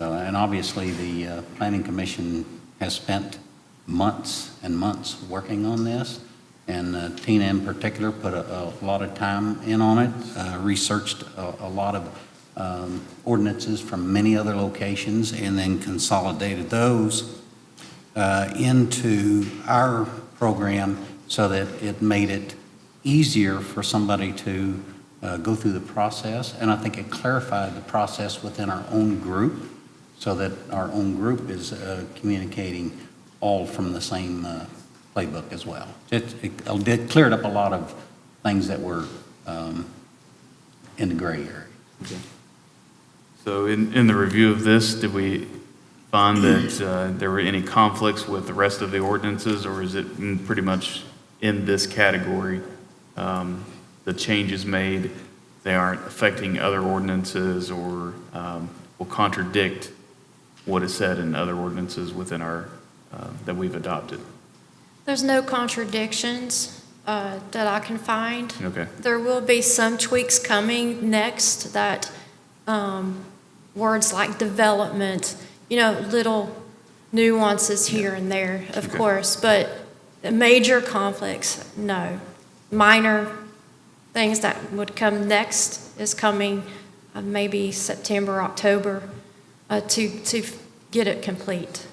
And obviously, the Planning Commission has spent months and months working on this, and Tina in particular put a lot of time in on it, researched a lot of ordinances from many other locations, and then consolidated those into our program so that it made it easier for somebody to go through the process. And I think it clarified the process within our own group so that our own group is communicating all from the same playbook as well. It cleared up a lot of things that were in the gray area. Okay. So in the review of this, did we find that there were any conflicts with the rest of the ordinances, or is it pretty much in this category? The changes made, they aren't affecting other ordinances or will contradict what is said in other ordinances within our, that we've adopted? There's no contradictions that I can find. Okay. There will be some tweaks coming next that words like development, little nuances here and there, of Okay. course, but major conflicts, no. Minor things that would come next is coming maybe September, October to get it complete.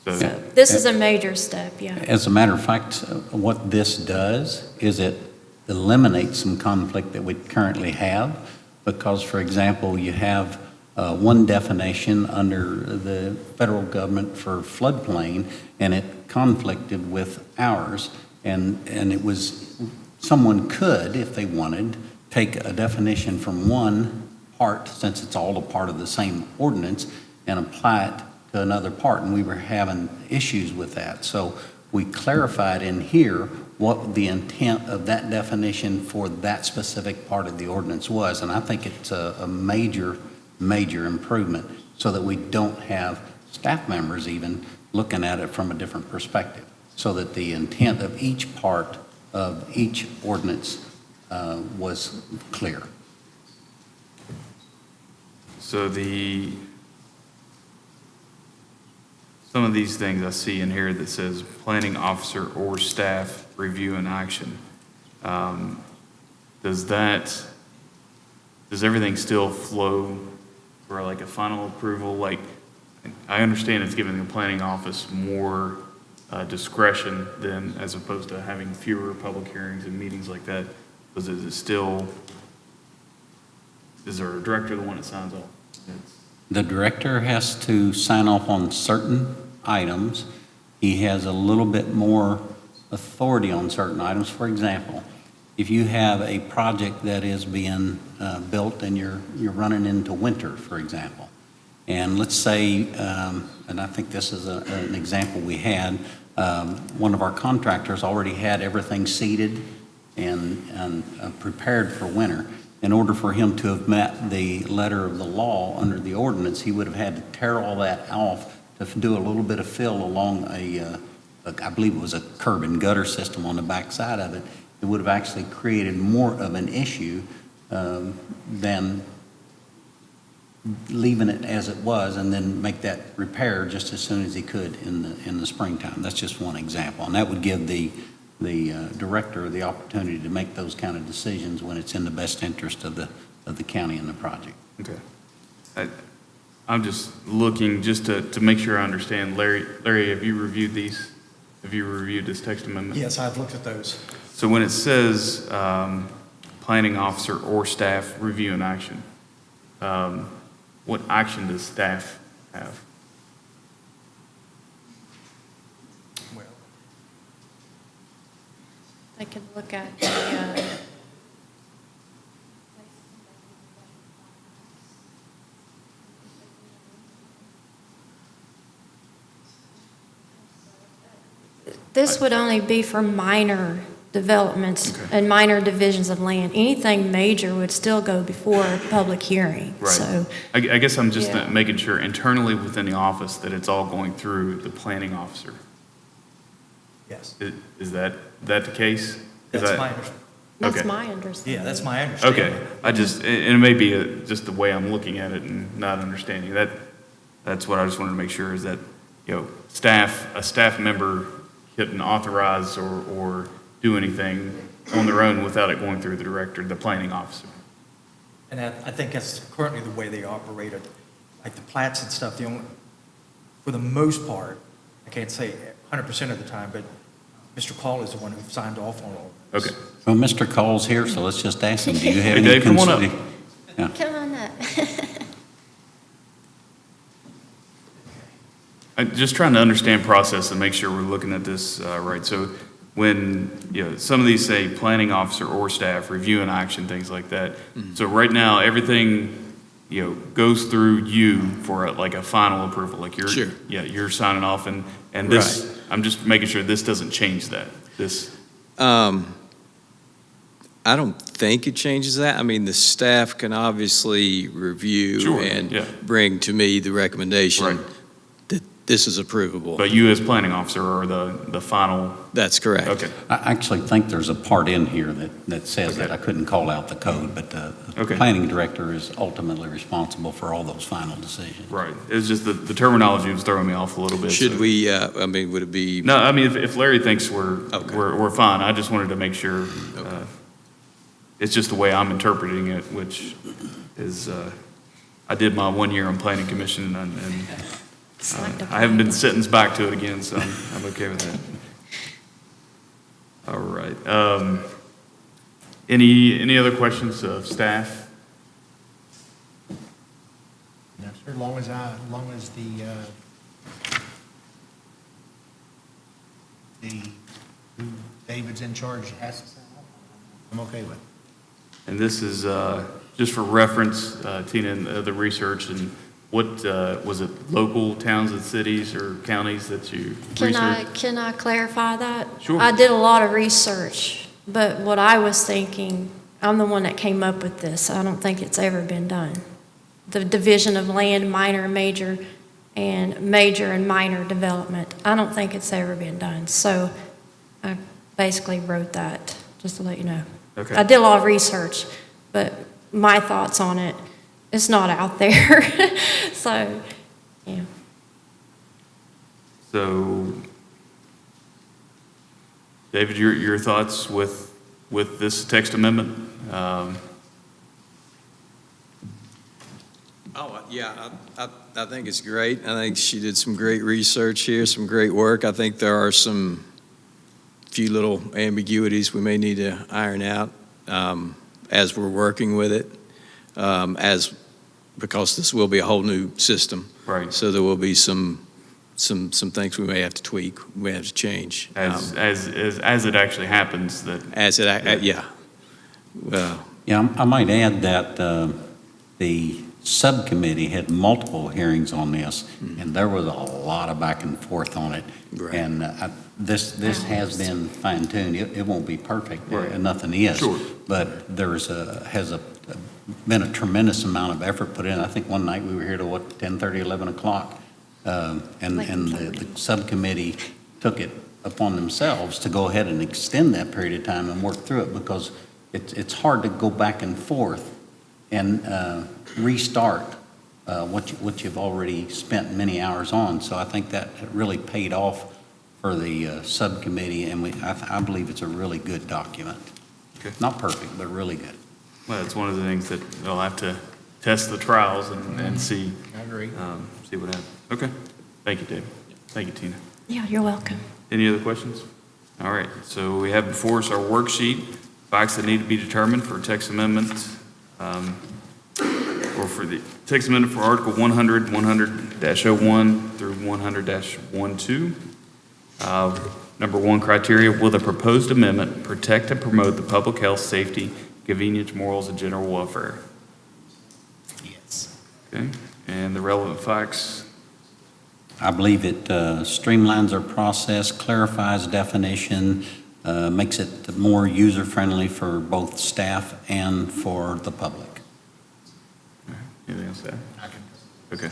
So this is a major step, yeah. As a matter of fact, what this does is it eliminates some conflict that we currently have, because, for example, you have one definition under the federal government for floodplain, and it conflicted with ours, and it was, someone could, if they wanted, take a definition from one part, since it's all a part of the same ordinance, and apply it to another part, and we were having issues with that. So we clarified in here what the intent of that definition for that specific part of the ordinance was, and I think it's a major improvement so that we don't have staff members even looking at it from a different perspective, so that the intent of each part of each ordinance was clear. So some of these things I see in here that says planning officer or staff review and action. Does everything still flow for like a final approval? Like, I understand it's giving the planning office more discretion than, as opposed to having fewer public hearings and meetings like that. But is there a director the one that signs off? The director has to sign off on certain items. He has a little bit more authority on certain items. For example, if you have a project that is being built and you're running into winter, for example, and let's say, and I think this is an example we had, one of our contractors already had everything seeded and prepared for winter. In order for him to have met the letter of the law under the ordinance, he would have had to tear all that off to do a little bit of fill along I believe it was a curb and gutter system on the back side of it. It would have actually created more of an issue than leaving it as it was and then make that repair just as soon as he could in the springtime. That's just one example. And that would give the director the opportunity to make those kind of decisions when it's in the best interest of the county and the project. Okay. I'm just looking, just to make sure I understand. Larry, have you reviewed these? Have you reviewed this text amendment? Yes, I've looked at those. So when it says planning officer or staff review and action, what action does staff have? Well, I can look at the, this would only be for minor developments Okay. and minor divisions of land. Anything major would still go before a public hearing. Right. So, I guess I'm just Yeah. making sure internally within the office that it's all going through the planning officer. yes. Is that the case? Is That's that- my understanding. that's Okay. my understanding. Yeah, that's my understanding. Okay, and it may be just the way I'm looking at it and not understanding. That's what I just wanted to make sure is that, a staff member couldn't authorize or do anything on their own without it going through the director, the planning officer. And I think that's currently the way they operate it. Like the plats and stuff, for the most part, I can't say 100% of the time, but Mr. Call is the one who signed off on all of this. Okay. Well, Mr. Cole's here, so let's just ask him, do you have Hey, any Dave, come on up. Yeah. Come on up. I'm just trying to understand process and make sure we're looking at this right. So when, some of these say planning officer or staff, review and action, things like that. So right now, everything, goes through you for a final approval, like you're, Sure. you're signing off and this, I'm just making sure this doesn't change that. This, I don't think it changes that. I mean, the staff can obviously review Sure, and yeah. bring to me the recommendation Right. that this is approvable. but you as planning officer are the final, That's correct. okay. I actually think there's a part in here that says that. I couldn't call out the code, but the Okay. planning director is ultimately responsible for all those final decisions. Right. It's just the terminology was throwing me off a little bit. Should so- we, would it be? No, I mean, if Larry thinks we're Okay. fine, I just wanted to make sure. Okay. It's just the way I'm interpreting it, which is, I did my 1 year on planning commission and I haven't been sentenced back to it again, so I'm okay with that. All right. Any other questions of staff? No, sir, as long as who David's in charge has to sign off, I'm okay with it. And this is just for reference, Tina, and the research, and what, was it local towns and cities or counties that you researched? Can I clarify that? Sure. I did a lot of research, but what I was thinking, I'm the one that came up with this. I don't think it's ever been done. The division of land, minor and major and minor development. I don't think it's ever been done. So I basically wrote that, just to let you know. Okay. I did a lot of research, but my thoughts on it, it's not out there. So, yeah. So, David, your thoughts with this text amendment? Yeah, I think it's great. I think she did some great research here, some great work. I think there are some few little ambiguities we may need to iron out as we're working with it, because this will be a whole new system. Right. So there will be some things we may have to tweak, we may have to change. As it actually happens, that. Yeah. Well, Yeah, I might add that the subcommittee had multiple hearings on this, and there was a lot of back and forth on it. Right. And this has been fine-tuned. It won't be perfect, Right. and nothing is. Sure. But been a tremendous amount of effort put in. I think one night we were here till 10:30, 11 o'clock. And the subcommittee took it upon themselves to go ahead and extend that period of time and work through it, because it's hard to go back and forth and restart what you've already spent many hours on. So I think that really paid off for the subcommittee, and I believe it's a really good document. Okay. Not perfect, but really good. Well, it's one of the things that they'll have to test the trials and see. I agree. See what happens. Okay. Thank you, Dave. Thank you, Tina. Yeah, you're welcome. Any other questions? All right, so we have before us our worksheet, facts that need to be determined for text amendments, or for the text amendment for Article 100, 100-01 through 100-12. Number one criteria, will the proposed amendment protect and promote the public health, safety, convenience, morals, and general welfare? Yes. Okay, and the relevant facts. I believe it streamlines our process, clarifies definition, makes it more user-friendly for both staff and for the public. All right, anything else to add? Okay.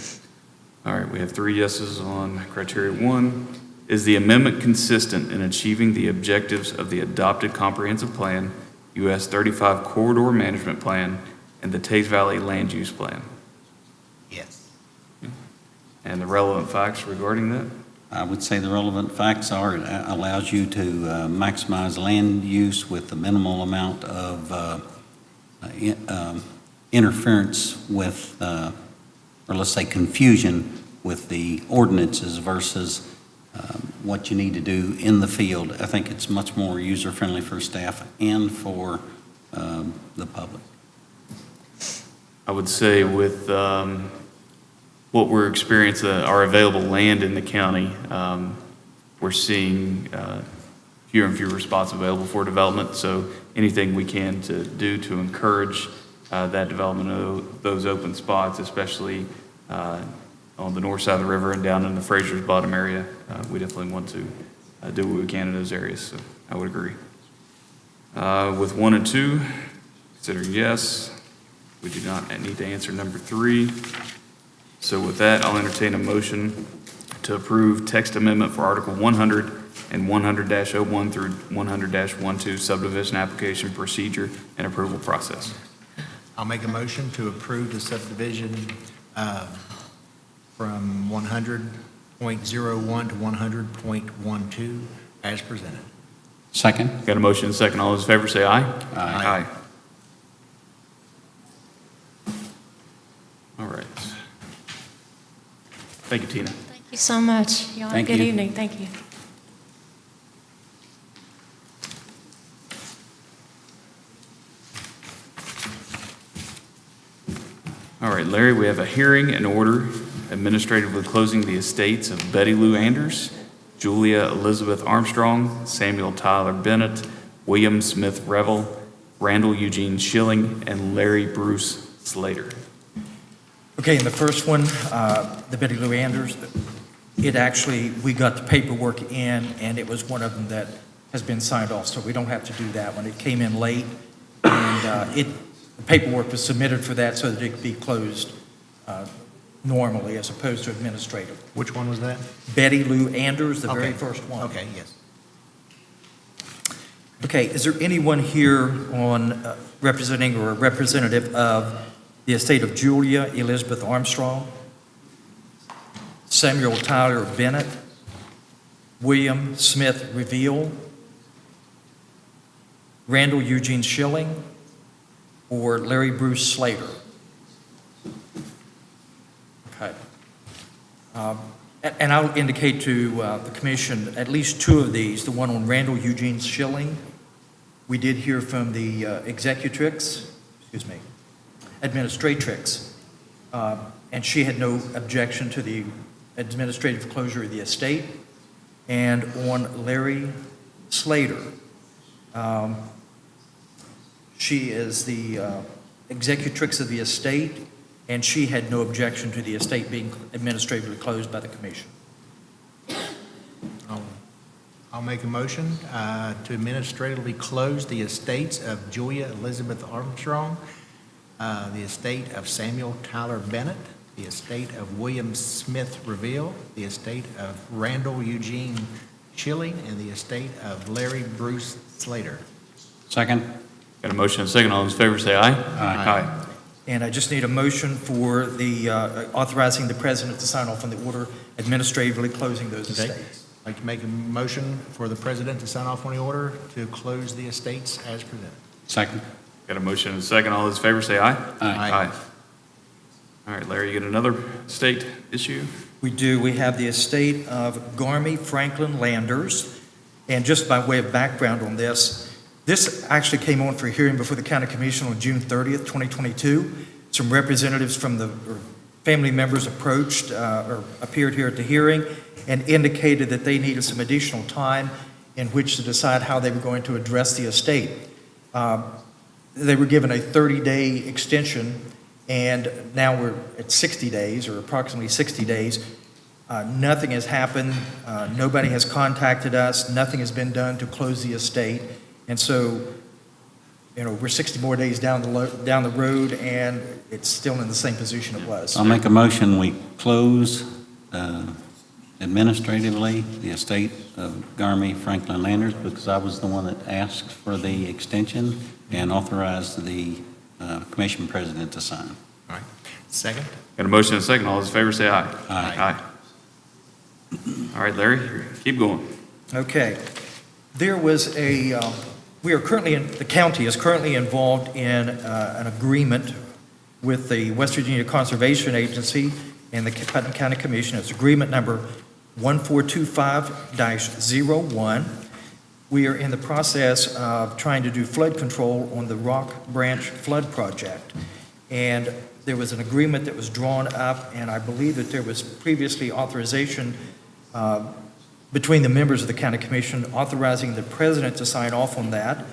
All right, we have 3 yeses on criteria 1. Is the amendment consistent in achieving the objectives of the adopted comprehensive plan, US 35 Corridor Management Plan, and the Tays Valley Land Use Plan? Yes. And the relevant facts regarding that? I would say the relevant facts are it allows you to maximize land use with the minimal amount of interference with, or let's say confusion with the ordinances versus what you need to do in the field. I think it's much more user-friendly for staff and for the public. I would say with what we're experiencing, our available land in the county, we're seeing fewer and fewer spots available for development. So anything we can to do to encourage that development of those open spots, especially on the north side of the river and down in the Fraser's Bottom area, we definitely want to do what we can in those areas. So I would agree. With 1 and 2, consider yes. We do not need to answer number 3. So with that, I'll entertain a motion to approve text amendment for Article 100 and 100-01 through 100-12 subdivision application procedure and approval process. I'll make a motion to approve the subdivision from 100.01 to 100.12 as presented. Second? Got a motion and a second. All those in favor say aye. Aye. All right. Thank you, Tina. Thank you so much. Y'all have a Thank good you. evening. Thank you. All right, Larry, we have a hearing and order administratively closing the estates of Betty Lou Anders, Julia Elizabeth Armstrong, Samuel Tyler Bennett, William Smith Revel, Randall Eugene Schilling, and Larry Bruce Slater. Okay, and the first one, the Betty Lou Anders, it actually, we got the paperwork in, and it was one of them that has been signed off, so we don't have to do that one. It came in late, and the paperwork was submitted for that so that it could be closed normally as opposed to administrative. Which one was that? Betty Lou Anders, the very Okay. first one. Okay, yes. Okay, is there anyone here on representing or a representative of the estate of Julia Elizabeth Armstrong, Samuel Tyler Bennett, William Smith Reveal, Randall Eugene Schilling, or Larry Bruce Slater? Okay. And I'll indicate to the commission at least 2 of these. The one on Randall Eugene Schilling, we did hear from the administratrix, and she had no objection to the administrative closure of the estate. And on Larry Slater, she is the executrix of the estate, and she had no objection to the estate being administratively closed by the commission. I'll make a motion to administratively close the estates of Julia Elizabeth Armstrong, the estate of Samuel Tyler Bennett, the estate of William Smith Reveal, the estate of Randall Eugene Schilling, and the estate of Larry Bruce Slater. Second? Got a motion and a second. All those in favor say aye. Aye. And I just need a motion for the, authorizing the president to sign off on the order administratively closing those Okay. estates. I'd like to make a motion for the president to sign off on the order to close the estates as presented. Second. Got a motion and a second. All those in favor say aye. Aye. All right, Larry, you get another state issue? We do. We have the estate of Garmy Franklin Landers. And just by way of background on this actually came on for hearing before the County Commission on June 30th, 2022. Some representatives from or family members approached or appeared here at the hearing and indicated that they needed some additional time in which to decide how they were going to address the estate. They were given a 30-day extension, and now we're at 60 days, or approximately 60 days. Nothing has happened. Nobody has contacted us. Nothing has been done to close the estate. And so, we're 60 more days down the road, and it's still in the same position it was. I'll make a motion, we close administratively the estate of Garmy Franklin Landers, because I was the one that asked for the extension, and authorized the commission president to sign. All right. Second? Got a motion and a second. All those in favor say aye. Aye. All right, Larry, keep going. Okay. There was the county is currently involved in an agreement with the West Virginia Conservation Agency and the Putnam County Commission. It's agreement number 1425-01. We are in the process of trying to do flood control on the Rock Branch Flood Project. And there was an agreement that was drawn up, and I believe that there was previously authorization between the members of the county commission authorizing the president to sign off on that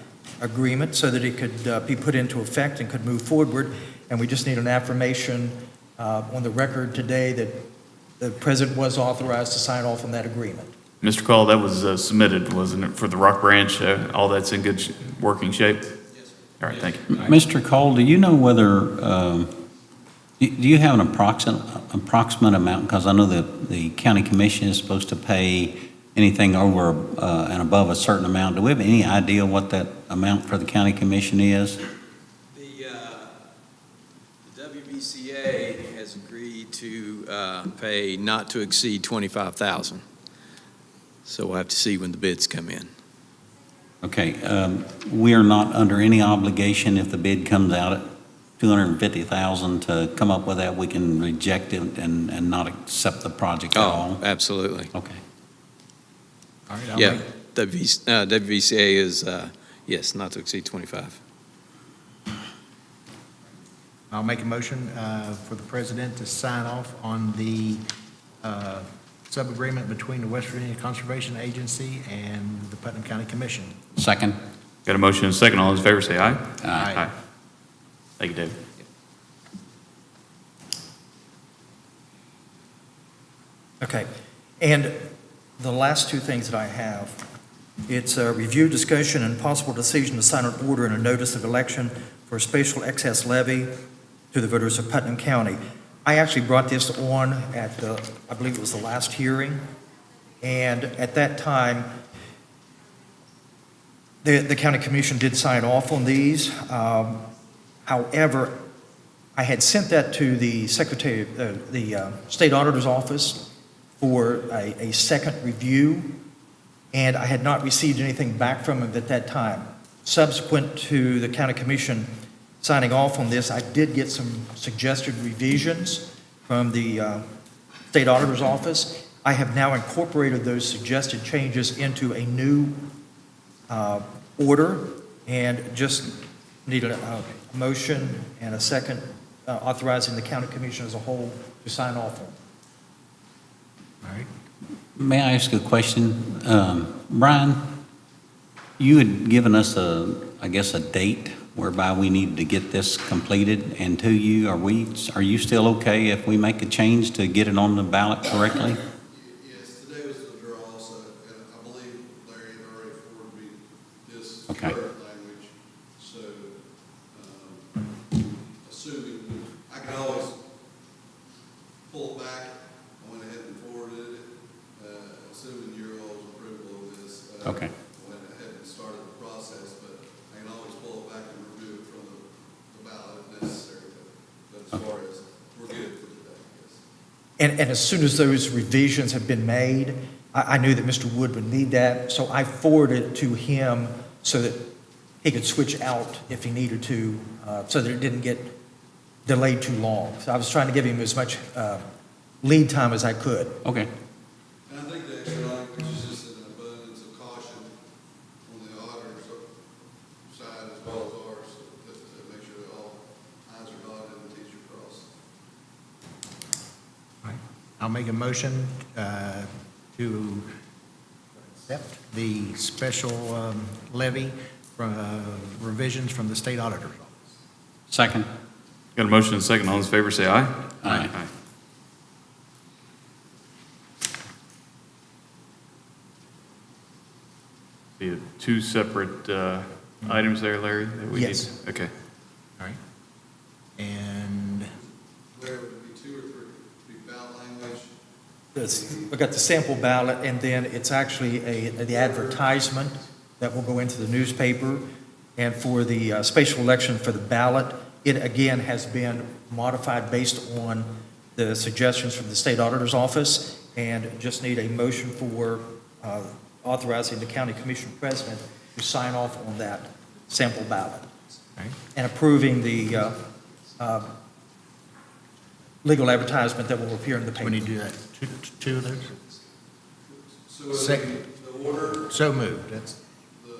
agreement so that it could be put into effect and could move forward. And we just need an affirmation on the record today that the president was authorized to sign off on that agreement. Mr. Call, that was submitted, wasn't it, for the Rock Branch? All that's in good working shape? Yes, sir. All right, thank you. Mr. Cole, do you know whether, do you have an approximate amount? Because I know that the county commission is supposed to pay anything over and above a certain amount. Do we have any idea what that amount for the county commission is? The WBCA has agreed to pay not to exceed $25,000. So we'll have to see when the bids come in. Okay, we are not under any obligation if the bid comes out at $250,000 to come up with that. We can reject it and not accept the project at all. Oh, absolutely. Okay. All right. Yeah, WBCA is, yes, not to exceed 25. I'll make a motion for the president to sign off on the sub-agreement between the West Virginia Conservation Agency and the Putnam County Commission. Second. Got a motion and a second. All those in favor say aye. Aye. Thank you, David. Okay, and the last two things that I have, it's a review, discussion, and possible decision to sign an order and a notice of election for a spatial excess levy to the voters of Putnam County. I actually brought this on at I believe it was the last hearing, and at that time, the county commission did sign off on these. However, I had sent that to the secretary, the state auditor's office for a second review, and I had not received anything back from him at that time. Subsequent to the county commission signing off on this, I did get some suggested revisions from the state auditor's office. I have now incorporated those suggested changes into a new order, and just need a motion and a second authorizing the county commission as a whole to sign off on. All right. May I ask a question? Brian, you had given us I guess a date whereby we needed to get this completed and to you. Are you still okay if we make a change to get it on the ballot correctly? Yes, today was the draw, so and I believe Larry had already forwarded me this Okay. current language. So, assuming, I can always pull it back, I went ahead and forwarded it, assuming your all's approval of this. Okay. Went ahead and started the process, but I can always pull it back and remove it from the ballot if necessary. as far as we're good for today, yes. And as soon as those revisions have been made, I knew that Mr. Wood would need that, so I forwarded it to him so that he could switch out if he needed to, so that it didn't get delayed too long. So I was trying to give him as much lead time as I could. Okay. And I think the extra language is just an abundance of caution on the auditor's side as well as ours, to make sure that all i's are dotted and t's are crossed. I'll make a motion to accept the special levy from revisions from the state auditor's office. Second. Got a motion and a second. All those in favor say aye. Aye. We have two separate items there, Larry, that we need? Yes. Okay. All right. And Larry, would it be two or three? Be ballot language? We've got the sample ballot, and then it's actually the advertisement that will go into the newspaper. And for the special election for the ballot, it again has been modified based on the suggestions from the state auditor's office, and just need a motion for authorizing the county commission president to sign off on that sample ballot. Right. And approving the legal advertisement that will appear in the paper. when you do that, two of those? So it'll Second. be the order, So moved. That's the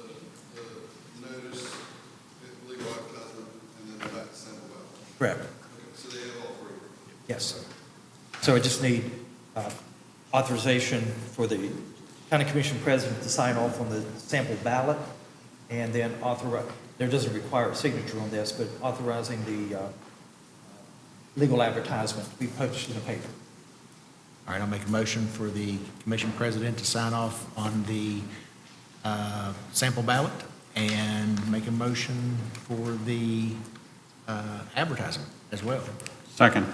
notice, the legal advertisement, and then the back sample ballot. Correct. Okay, so they have all three. Yes. So I just need authorization for the county commission president to sign off on the sample ballot, and then there doesn't require a signature on this, but authorizing the legal advertisement to be published in the paper. all right. I'll make a motion for the commission president to sign off on the sample ballot, and make a motion for the advertisement as well. Second.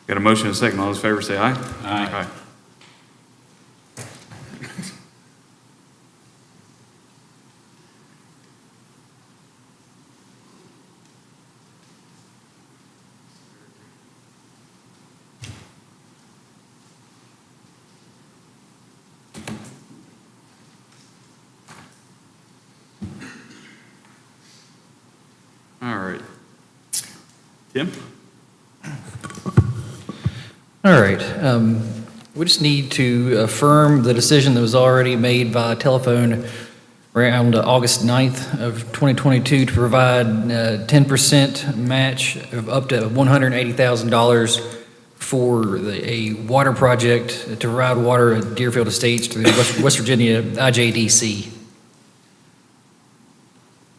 Got a motion and a second. All those in favor say aye. Aye. All right. Tim? All right. We just need to affirm the decision that was already made by telephone around August 9th of 2022 to provide 10% match of up to $180,000 for a water project to provide water at Deerfield Estates through the West Virginia IJDC.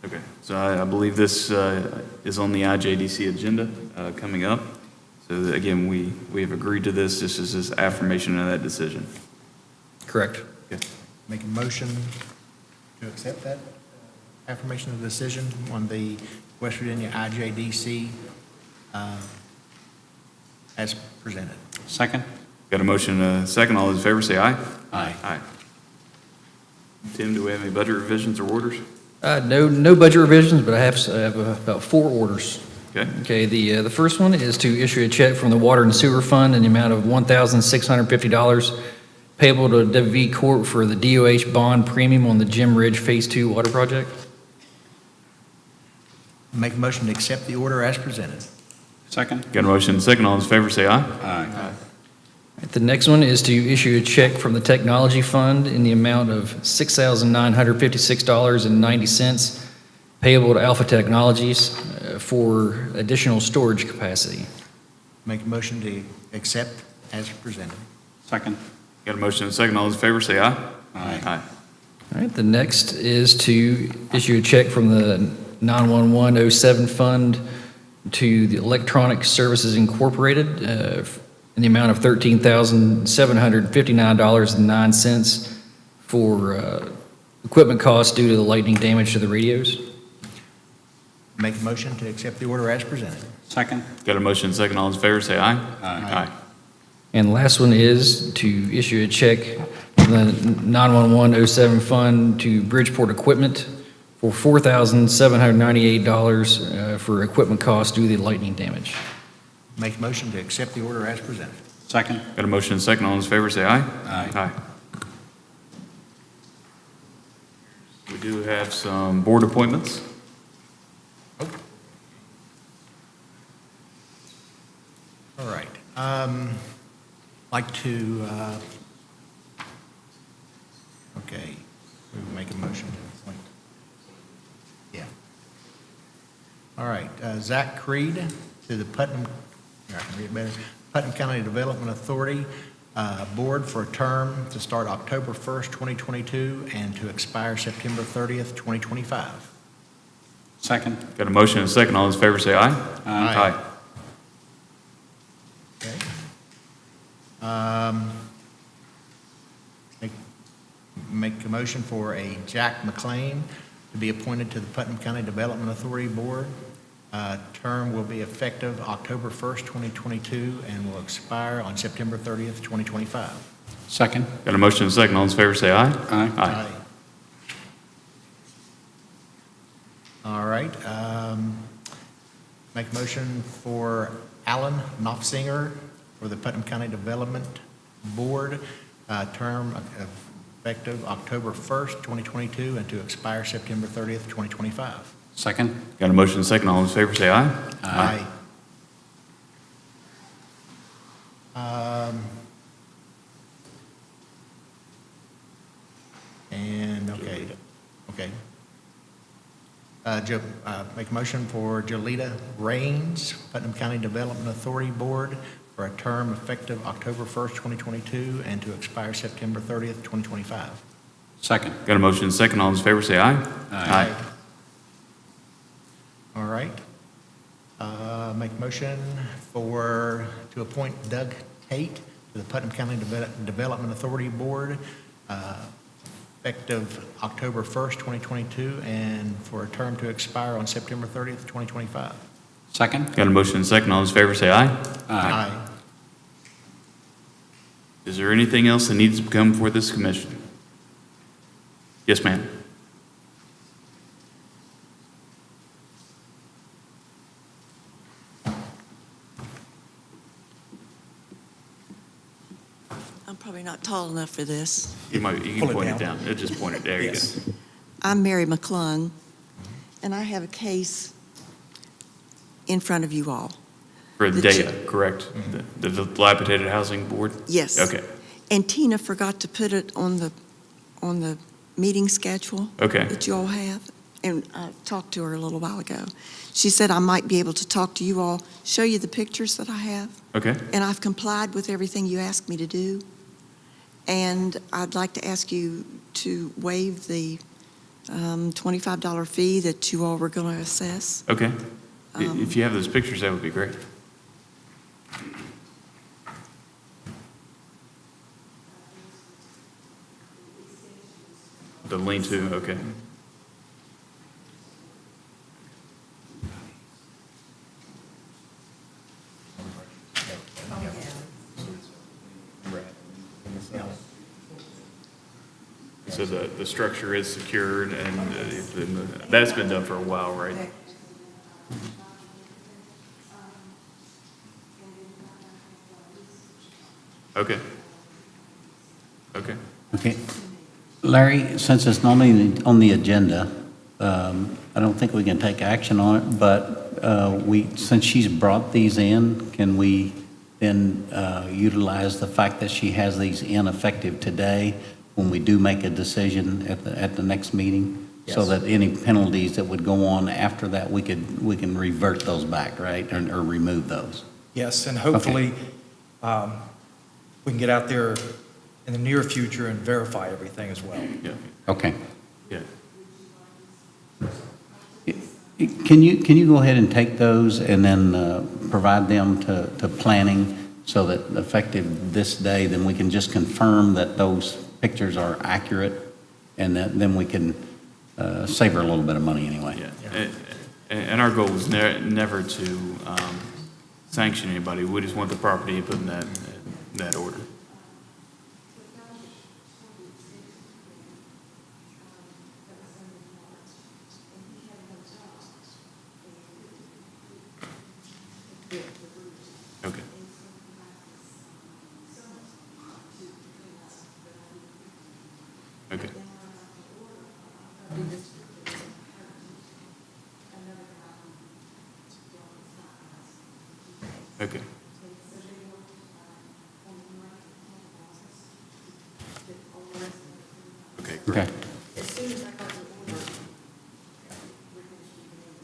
Okay, so I believe this is on the IJDC agenda coming up. So again, we have agreed to this. This is just affirmation of that decision. Correct. Okay. Make a motion to accept that affirmation of the decision on the West Virginia IJDC as presented. Second. Got a motion and a second. All those in favor say aye. Aye. Aye. Tim, do we have any budget revisions or orders? No budget revisions, but I have about 4 orders. Okay. Okay, the first one is to issue a check from the Water and Sewer Fund in the amount of $1,650 payable to WV Corp. For the DOH bond premium on the Jim Ridge Phase 2 water project. Make a motion to accept the order as presented. Second. Got a motion and a second. All those in favor say aye. Aye. The next one is to issue a check from the Technology Fund in the amount of $6,956.90 payable to Alpha Technologies for additional storage capacity. Make a motion to accept as presented. Second. Got a motion and a second. All those in favor say aye. Aye. Aye. All right, the next is to issue a check from the 91107 fund to the Electronic Services Incorporated in the amount of $13,759.09 for equipment costs due to the lightning damage to the radios. Make a motion to accept the order as presented. Second. Got a motion and a second. All those in favor say aye. Aye. And the last one is to issue a check from the 91107 fund to Bridgeport Equipment for $4,798 for equipment costs due to the lightning damage. Make a motion to accept the order as presented. Second. Got a motion and a second. All those in favor say aye. Aye. We do have some board appointments. All right. Like to, okay, we make a motion to appoint. Yeah. All right, Zach Creed to the Putnam, here, I can read it better, Putnam County Development Authority Board for a term to start October 1st, 2022, and to expire September 30th, 2025. Second. Got a motion and a second. All those in favor say aye. Aye. Okay. Make a motion for a Jack McLean to be appointed to the Putnam County Development Authority Board. Term will be effective October 1st, 2022, and will expire on September 30th, 2025. Second. Got a motion and a second. All those in favor say aye. Aye. All right. Make a motion for Alan Knopfsinger for the Putnam County Development Board, term effective October 1st, 2022, and to expire September 30th, 2025. Second. Got a motion and a second. All those in favor say aye. Aye. And, okay. Make a motion for Jolita Raines, Putnam County Development Authority Board, for a term effective October 1st, 2022, and to expire September 30th, 2025. Second. Got a motion and a second. All those in favor say aye. Aye. All right. Make a motion to appoint Doug Tate to the Putnam County Development Authority Board, effective October 1st, 2022, and for a term to expire on September 30th, 2025. Second. Got a motion and a second. All those in favor say aye. Aye. Is there anything else that needs to come before this commission? Yes, ma'am. I'm probably not tall enough for this. You can point it down. Just point it. There you go. I'm Mary McClung, and I have a case in front of you all. For data, correct? The dilapidated housing board? Yes. Okay. And Tina forgot to put it on the meeting schedule Okay. that you all have. And I talked to her a little while ago. She said I might be able to talk to you all, show you the pictures that I have. Okay. And I've complied with everything you asked me to do. And I'd like to ask you to waive the $25 fee that you all were going to assess. Okay. If you have those pictures, that would be great. The lean-to, okay. So the structure is secured, and that's been done for a while, right? Okay. Okay. Okay. Larry, since it's not on the agenda, I don't think we can take action on it, but since she's brought these in, can we then utilize the fact that she has these in effective today when we do make a decision at the next meeting? So Yes. that any penalties that would go on after that, we can revert those back, right? Or remove those? Yes, and hopefully, we can get out there in the near future and verify everything as well. Yeah. Okay. Yeah. Can you go ahead and take those and then provide them to planning so that effective this day, then we can just confirm that those pictures are accurate, and then we can save her a little bit of money anyway. Yeah. And our goal is never to sanction anybody. We just want the property put in that order. Okay. Okay, great. Okay.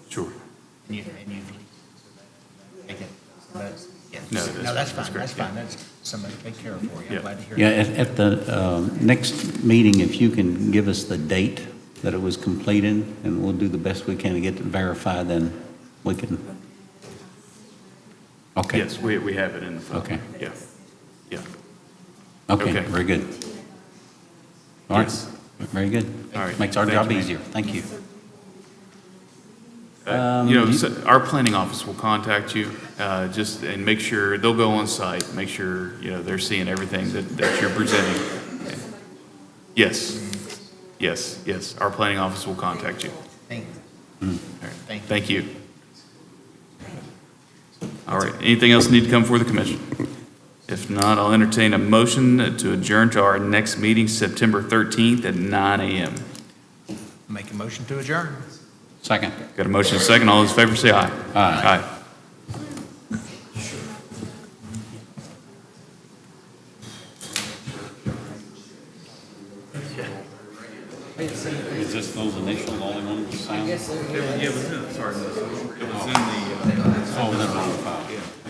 Sure. And you make it, yeah. No, No, that's that's fine, great, that's fine, that's somebody to take care of for you, Yeah. I'm glad to hear Yeah, that. at the next meeting, if you can give us the date that it was completed, and we'll do the best we can to get it verified, then we can. Okay. Yes, we have it in the file. Okay. Yeah, yeah. Okay, Okay. very good. All right, Yes. very good. All right. Makes our Thank job you, ma'am. easier. Thank you. Our planning office will contact you, just, and make sure, they'll go on site, make sure, they're seeing everything that you're presenting. Yes, yes, yes, our planning office will contact you. Thank All right. Thank you. Thank you. All right, anything else need to come before the commission? If not, I'll entertain a motion to adjourn to our next meeting, September 13th at 9 a.m. Make a motion to adjourn. Second. Got a motion and a second, all those in favor say aye. Aye. Is this those initials, all in one sound? Yeah, it was in, sorry, it was in the. Oh, they're on the file.